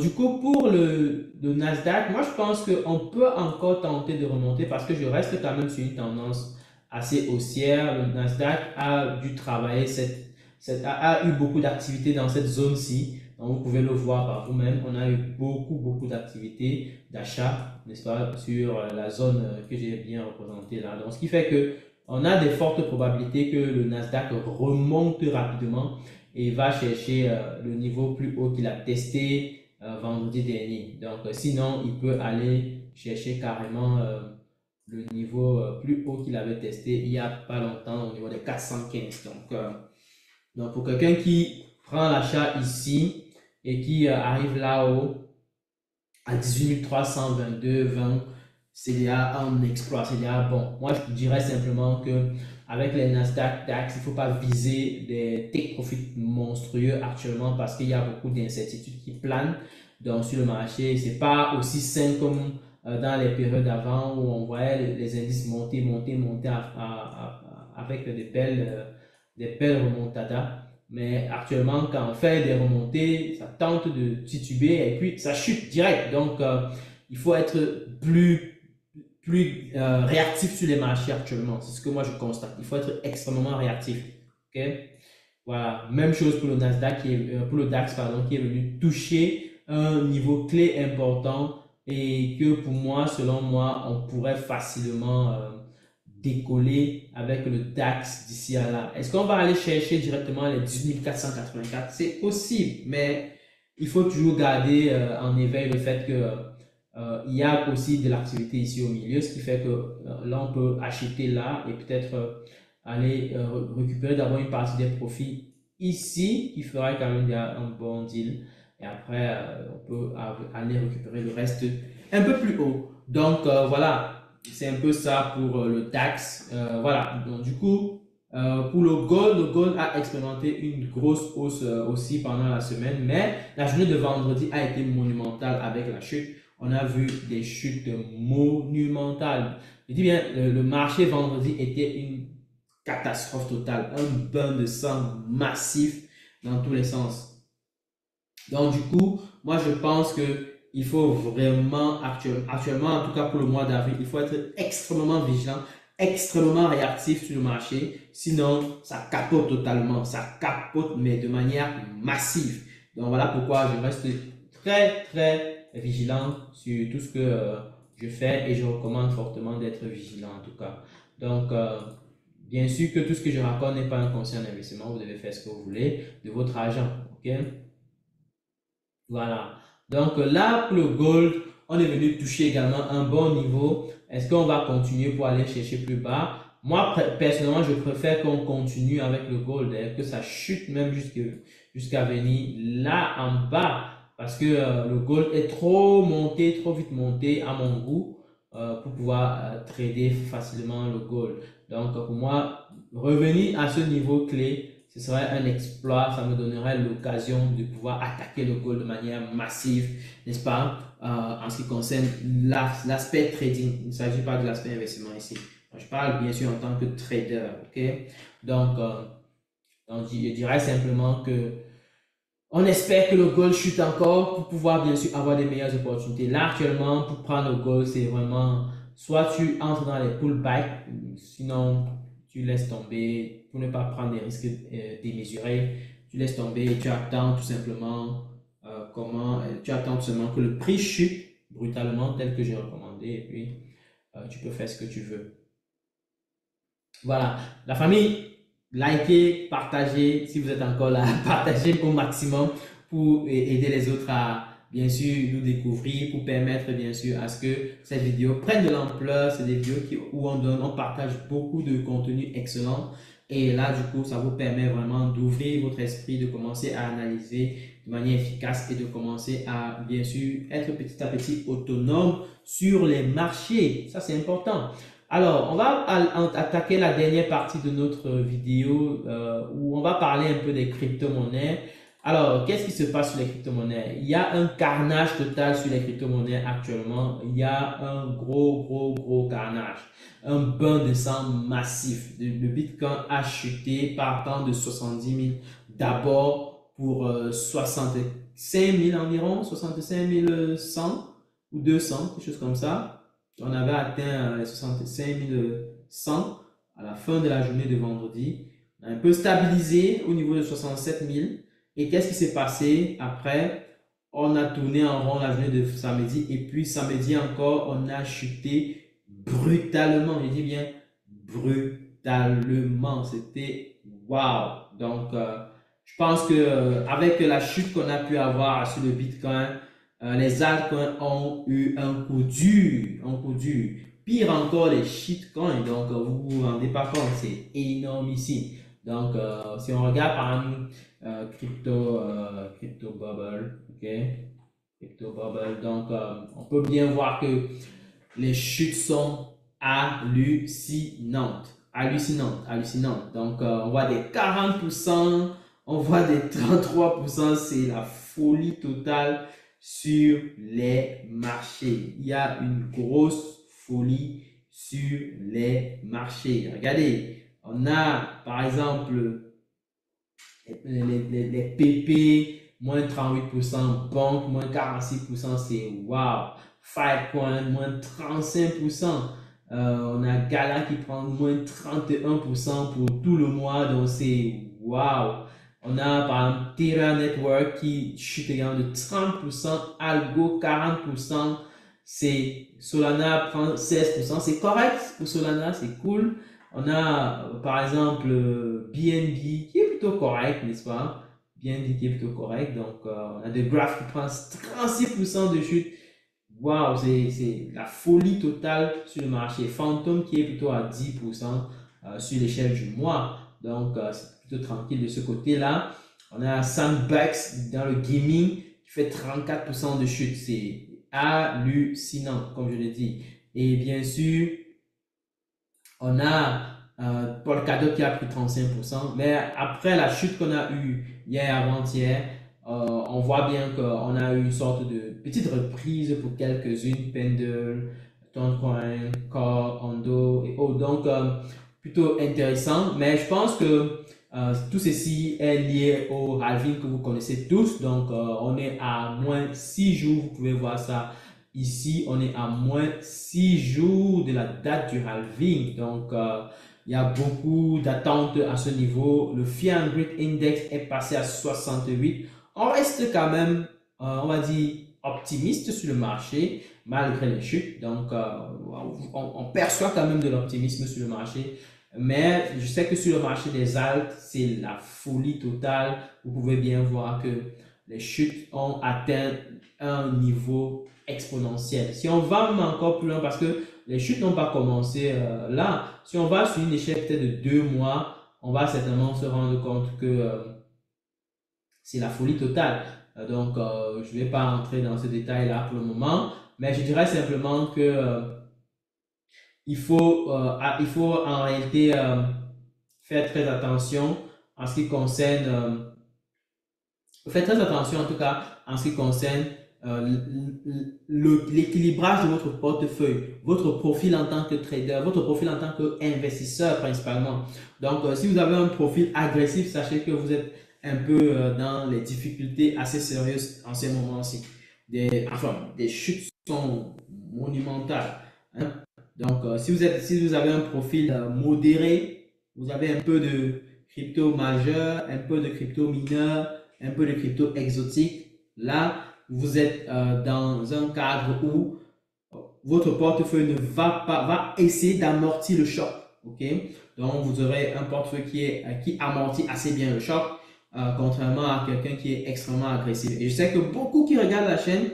du coup, pour le Nasdaq, moi, je pense qu'on peut encore tenter de remonter parce que je reste quand même sur une tendance assez haussière. Le Nasdaq a dû travailler a eu beaucoup d'activités dans cette zone-ci. Donc, vous pouvez le voir par vous-même. On a eu beaucoup d'activités d'achat, n'est-ce pas, sur la zone que j'ai bien représentée là. Donc, ce qui fait que on a des fortes probabilités que le Nasdaq remonte rapidement et va chercher le niveau plus haut qu'il a testé vendredi dernier. Donc, sinon, il peut aller chercher carrément le niveau plus haut qu'il avait testé il n'y a pas longtemps au niveau des 415. Donc pour quelqu'un qui prend l'achat ici et qui arrive là-haut à 18 322,20, c'est déjà un exploit, c'est déjà bon. Moi, je dirais simplement que avec les Nasdaq DAX, il ne faut pas viser des take profits monstrueux actuellement parce qu'il y a beaucoup d'incertitudes qui planent donc, sur le marché. C'est pas aussi sain comme dans les périodes avant où on voyait les indices monter avec des belles remontadas. Mais actuellement, quand on fait des remontées, ça tente de tituber et puis ça chute direct. Donc, il faut être plus réactif sur les marchés actuellement. C'est ce que moi je constate. Il faut être extrêmement réactif. Ok? Voilà. Même chose pour le Nasdaq, pour le DAX, pardon, qui est venu toucher un niveau clé important et que pour moi, selon moi, on pourrait facilement décoller avec le DAX d'ici à là. Est-ce qu'on va aller chercher directement les 18 484? C'est possible, mais il faut toujours garder en éveil le fait que il y a aussi de l'activité ici au milieu, ce qui fait que là, on peut acheter là et peut-être aller récupérer d'abord une partie des profits ici, qui fera quand même un bon deal. Et après, on peut aller récupérer le reste un peu plus haut. Donc, voilà, c'est un peu ça pour le DAX. Voilà, donc du coup, pour le gold a expérimenté une grosse hausse aussi pendant la semaine, mais la journée de vendredi a été monumentale avec la chute. On a vu des chutes monumentales. Je dis bien, le marché vendredi était une catastrophe totale, un bain de sang massif dans tous les sens. Donc du coup, moi je pense que il faut vraiment actuellement, en tout cas pour le mois d'avril, il faut être extrêmement vigilant, extrêmement réactif sur le marché, sinon ça capote totalement, ça capote mais de manière massive. Donc voilà pourquoi je reste très vigilant sur tout ce que je fais et je recommande fortement d'être vigilant en tout cas. Donc bien sûr que tout ce que je raconte n'est pas un conseil en investissement, vous devez faire ce que vous voulez de votre argent, ok? Voilà. Donc là, pour le gold, on est venu toucher également un bon niveau. Est-ce qu'on va continuer pour aller chercher plus bas? Moi, personnellement, je préfère qu'on continue avec le gold, hein, que ça chute même jusqu'à venir là en bas. Parce que le gold est trop monté, trop vite monté à mon goût pour pouvoir trader facilement le gold. Donc pour moi, revenir à ce niveau clé, ce serait un exploit, ça me donnerait l'occasion de pouvoir attaquer le gold de manière massive, n'est-ce pas, en ce qui concerne l'aspect trading. Il ne s'agit pas de l'aspect investissement ici. Je parle bien sûr en tant que trader, ok? Donc, je dirais simplement que on espère que le gold chute encore pour pouvoir bien sûr avoir des meilleures opportunités. Là, actuellement, pour prendre le gold, c'est vraiment soit tu entres dans les pullbacks, sinon tu laisses tomber pour ne pas prendre des risques démesurés. Tu laisses tomber et tu attends tout simplement tu attends tout simplement que le prix chute brutalement tel que j'ai recommandé et puis tu peux faire ce que tu veux. Voilà, la famille, likez, partagez, si vous êtes encore là, partagez au maximum pour aider les autres bien sûr nous découvrir, pour permettre bien sûr à ce que cette vidéo prenne de l'ampleur. C'est des vidéos où on partage beaucoup de contenu excellent. Et là, du coup, ça vous permet vraiment d'ouvrir votre esprit, de commencer à analyser de manière efficace et de commencer à, bien sûr, être petit à petit autonome sur les marchés. Ça, c'est important. Alors, on va attaquer la dernière partie de notre vidéo où on va parler un peu des crypto-monnaies. Alors, qu'est-ce qui se passe sur les crypto-monnaies? Il y a un carnage total sur les crypto-monnaies actuellement. Il y a un gros carnage. Un bain de sang massif. Le Bitcoin a chuté partant de 70 000 d'abord pour 65 000 environ, 65 100 ou 200, quelque chose comme ça. On avait atteint les 65 100 à la fin de la journée de vendredi. On a un peu stabilisé au niveau de 67 000. Et qu'est-ce qui s'est passé après? On a tourné en rond la journée de samedi et puis samedi encore, on a chuté brutalement. Je dis bien brutalement. C'était wow. Donc, je pense que avec la chute qu'on a pu avoir sur le Bitcoin, les altcoins ont eu un coup dur, un coup dur. Pire encore, les shitcoins. Donc, vous vous rendez pas compte, c'est énorme ici. Donc, si on regarde par exemple crypto bubble, ok, crypto bubble. Donc, on peut bien voir que les chutes sont hallucinantes, hallucinantes. Donc, on voit des 40%, on voit des 33%, c'est la folie totale sur les marchés. Il y a une grosse folie sur les marchés. Regardez, on a par exemple les PP, moins 38%, banque, moins 46%, c'est wow. Filecoin, moins 35%. On a Gala qui prend moins 31% pour tout le mois, donc c'est wow. On a par exemple Terra Network qui chute également de 30%, Algo 40%, c'est Solana prend 16%, c'est correct pour Solana, c'est cool. On a par exemple BNB qui est plutôt correct, n'est-ce pas? BNB qui est plutôt correct. Donc, on a des graphes qui prennent 36% de chute. Waouh, c'est la folie totale sur le marché. Phantom qui est plutôt à 10% sur l'échelle du mois. Donc, c'est plutôt tranquille de ce côté-là. On a Sandbox dans le gaming qui fait 34% de chute. C'est hallucinant, comme je l'ai dit. Et bien sûr, on a Polkadot qui a pris 35%. Mais après la chute qu'on a eue hier avant-hier, on voit bien qu'on a eu une sorte de petite reprise pour quelques-unes. Pendle, Toncoin, Core, Ondo et autres. Donc, plutôt intéressant. Mais je pense que tout ceci est lié au halving que vous connaissez tous. Donc, on est à moins 6 jours. Vous pouvez voir ça ici. On est à moins 6 jours de la date du halving. Donc, il y a beaucoup d'attentes à ce niveau. Le Fear and Greed Index est passé à 68. On reste quand même, on va dire, optimiste sur le marché malgré les chutes. Donc, on perçoit quand même de l'optimisme sur le marché. Mais je sais que sur le marché des alts, c'est la folie totale. Vous pouvez bien voir que les chutes ont atteint un niveau exponentiel. Si on va même encore plus loin, parce que les chutes n'ont pas commencé là, si on va sur une échelle peut-être de 2 mois, on va certainement se rendre compte que c'est la folie totale. Donc, je ne vais pas entrer dans ce détail-là pour le moment, mais je dirais simplement que il faut en réalité faire très attention en ce qui concerne, faites très attention en tout cas en ce qui concerne l'équilibrage de votre portefeuille, votre profil en tant que trader, votre profil en tant qu'investisseur principalement. Donc, si vous avez un profil agressif, sachez que vous êtes un peu dans les difficultés assez sérieuses en ces moments-ci. Des chutes sont monumentales, hein. Donc, si vous avez un profil modéré, vous avez un peu de crypto majeur, un peu de crypto mineur, un peu de crypto exotique, là, vous êtes dans un cadre où votre portefeuille va essayer d'amortir le choc. Ok, donc vous aurez un portefeuille qui amortit assez bien le choc. contrairement à quelqu'un qui est extrêmement agressif. Et je sais que beaucoup qui regardent la chaîne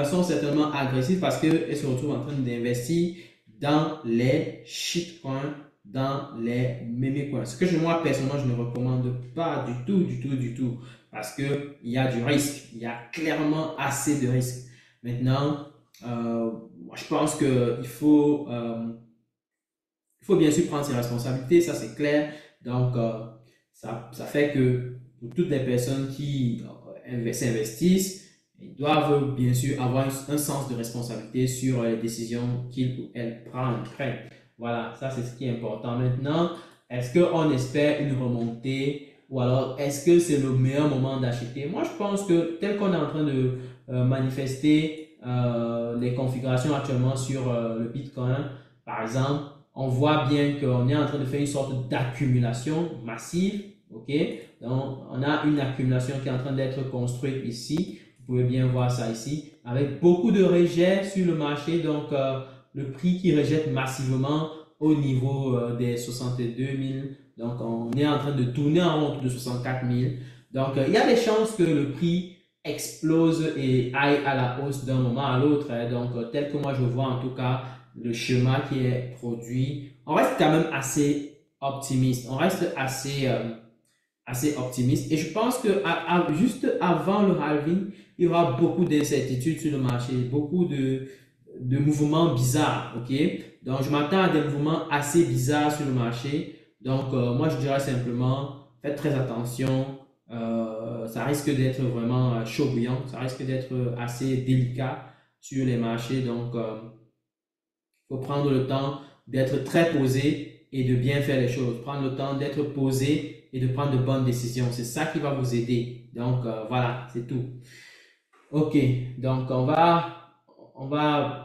sont certainement agressifs parce qu'ils se retrouvent en train d'investir dans les shitcoins, dans les meme coins. Ce que moi, personnellement, je ne recommande pas du tout, du tout, du tout. Parce qu'il y a du risque. Il y a clairement assez de risques. Maintenant, je pense il faut bien sûr prendre ses responsabilités, ça c'est clair. Donc, ça fait que pour toutes les personnes qui s'investissent, ils doivent bien sûr avoir un sens de responsabilité sur les décisions qu'ils ou elles prennent. Voilà, ça c'est ce qui est important. Maintenant, est-ce qu'on espère une remontée ou alors est-ce que c'est le meilleur moment d'acheter? Moi, je pense que tel qu'on est en train de manifester les configurations actuellement sur le Bitcoin, par exemple, on voit bien qu'on est en train de faire une sorte d'accumulation massive. OK? Donc, on a une accumulation qui est en train d'être construite ici. Vous pouvez bien voir ça ici, avec beaucoup de rejets sur le marché. Donc, le prix qui rejette massivement au niveau des 62 000. Donc, on est en train de tourner en rond de 64 000. Donc, il y a des chances que le prix explose et aille à la hausse d'un moment à l'autre. Donc, tel que moi je vois en tout cas, le schéma qui est produit, on reste quand même assez optimiste. On reste assez optimiste. Et je pense que juste avant le halving, il y aura beaucoup d'incertitudes sur le marché, beaucoup de mouvements bizarres. OK? Donc, je m'attends à des mouvements assez bizarres sur le marché. Donc, moi, je dirais simplement, faites très attention. Ça risque d'être vraiment chaud bouillant. Ça risque d'être assez délicat sur les marchés. Donc, faut prendre le temps d'être très posé et de bien faire les choses. Prendre le temps d'être posé et de prendre de bonnes décisions. C'est ça qui va vous aider. Donc, voilà, c'est tout. OK, donc on va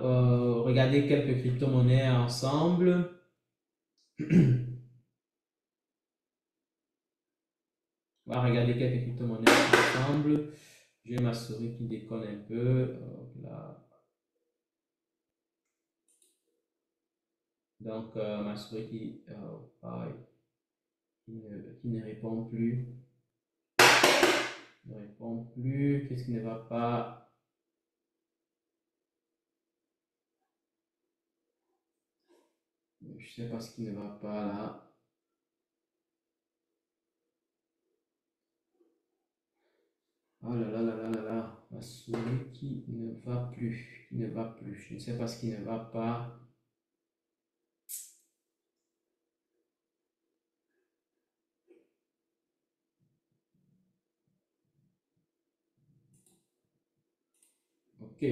regarder quelques crypto-monnaies ensemble. On va regarder quelques crypto-monnaies ensemble. J'ai ma souris qui déconne un peu. Là. Donc, ma souris qui ne répond plus. Ne répond plus. Qu'est-ce qui ne va pas? Je sais pas ce qui ne va pas là. Oh là là là là là là. Ma souris qui ne va plus. Qui ne va plus. Je ne sais pas ce qui ne va pas. Ok.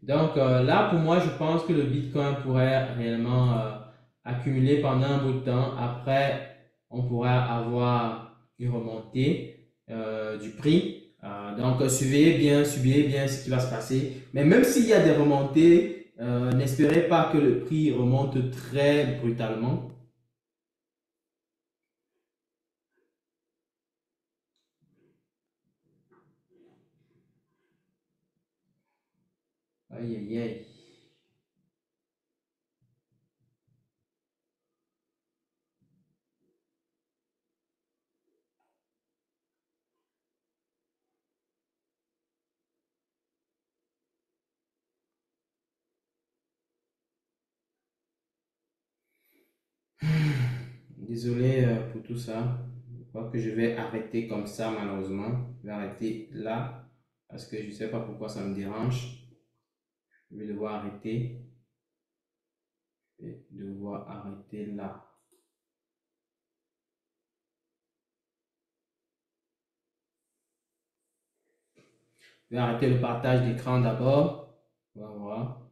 Donc là, pour moi, je pense que le Bitcoin pourrait réellement accumuler pendant un bout de temps. Après, on pourra avoir une remontée du prix. Donc, suivez bien ce qui va se passer. Mais même s'il y a des remontées, n'espérez pas que le prix remonte très brutalement. Aïe, aïe, aïe. Désolé pour tout ça. Je crois que je vais arrêter comme ça, malheureusement. Je vais arrêter là parce que je ne sais pas pourquoi ça me dérange. Je vais devoir arrêter. Je vais devoir arrêter là. Je vais arrêter le partage d'écran d'abord. On va voir.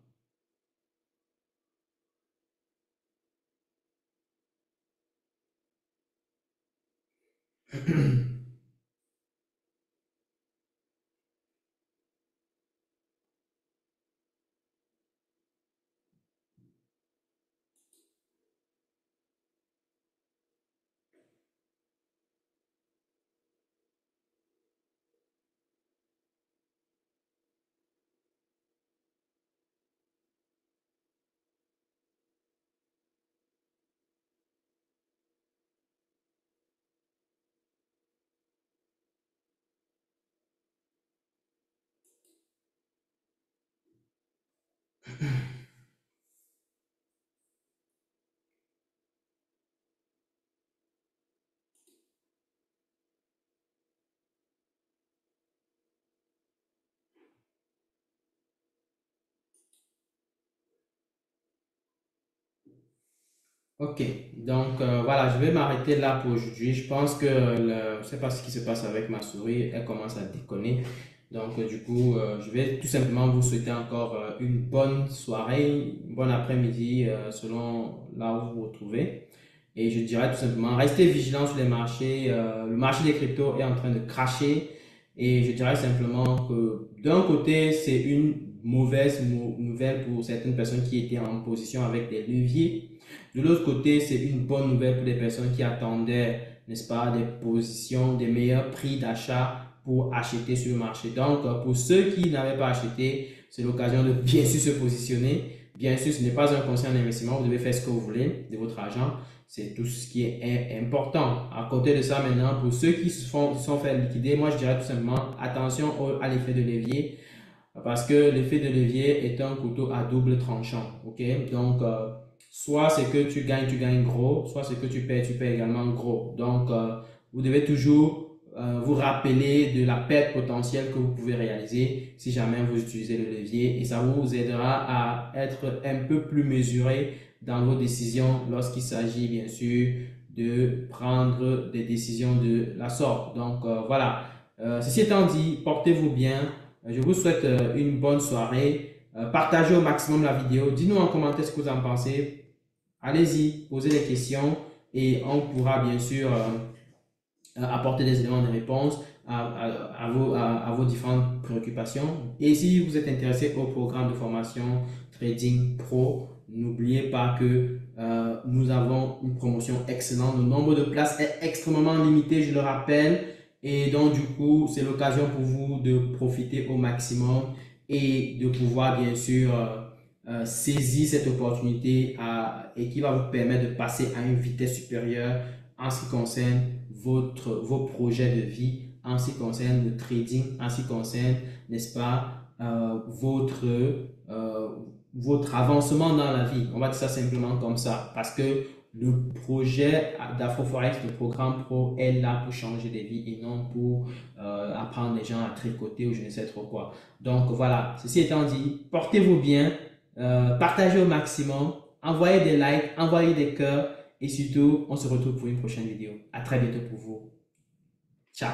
Ok, donc voilà, je vais m'arrêter là pour aujourd'hui. Je pense que je ne sais pas ce qui se passe avec ma souris, elle commence à déconner. Donc du coup, je vais tout simplement vous souhaiter encore une bonne soirée, une bonne après-midi selon là où vous vous retrouvez. Et je dirais tout simplement, restez vigilants sur les marchés. Le marché des cryptos est en train de cracher. Et je dirais simplement que d'un côté, c'est une mauvaise nouvelle pour certaines personnes qui étaient en position avec des leviers. De l'autre côté, c'est une bonne nouvelle pour les personnes qui attendaient, n'est-ce pas, des positions, des meilleurs prix d'achat pour acheter sur le marché. Donc, pour ceux qui n'avaient pas acheté, c'est l'occasion de bien sûr se positionner. Bien sûr, ce n'est pas un conseil en investissement, vous devez faire ce que vous voulez de votre argent. C'est tout ce qui est important. À côté de ça, maintenant, pour ceux qui se sont fait liquider, moi je dirais tout simplement attention à l'effet de levier parce que l'effet de levier est un couteau à double tranchant. Ok, donc soit c'est que tu gagnes gros, soit c'est que tu perds également gros. Donc vous devez toujours vous rappeler de la perte potentielle que vous pouvez réaliser si jamais vous utilisez le levier et ça vous aidera à être un peu plus mesuré dans vos décisions lorsqu'il s'agit bien sûr de prendre des décisions de la sorte. Donc voilà, ceci étant dit, portez-vous bien. Je vous souhaite une bonne soirée. Partagez au maximum la vidéo. Dites-nous en commentaire ce que vous en pensez. Allez-y, posez des questions et on pourra bien sûr apporter des éléments de réponse à vos différentes préoccupations. Et si vous êtes intéressé au programme de formation Trading Pro, n'oubliez pas que nous avons une promotion excellente. Le nombre de places est extrêmement limité, je le rappelle. Et donc, du coup, c'est l'occasion pour vous de profiter au maximum et de pouvoir, bien sûr, saisir cette opportunité et qui va vous permettre de passer à une vitesse supérieure en ce qui concerne vos projets de vie, en ce qui concerne le trading, en ce qui concerne, n'est-ce pas, euh, votre avancement dans la vie. On va dire ça simplement comme ça. Parce que le projet d'AfroForex, le programme pro, est là pour changer des vies et non pour apprendre les gens à tricoter ou je ne sais trop quoi. Donc voilà, ceci étant dit, portez-vous bien, partagez au maximum, envoyez des likes, envoyez des cœurs et surtout, on se retrouve pour une prochaine vidéo. À très bientôt pour vous. Ciao.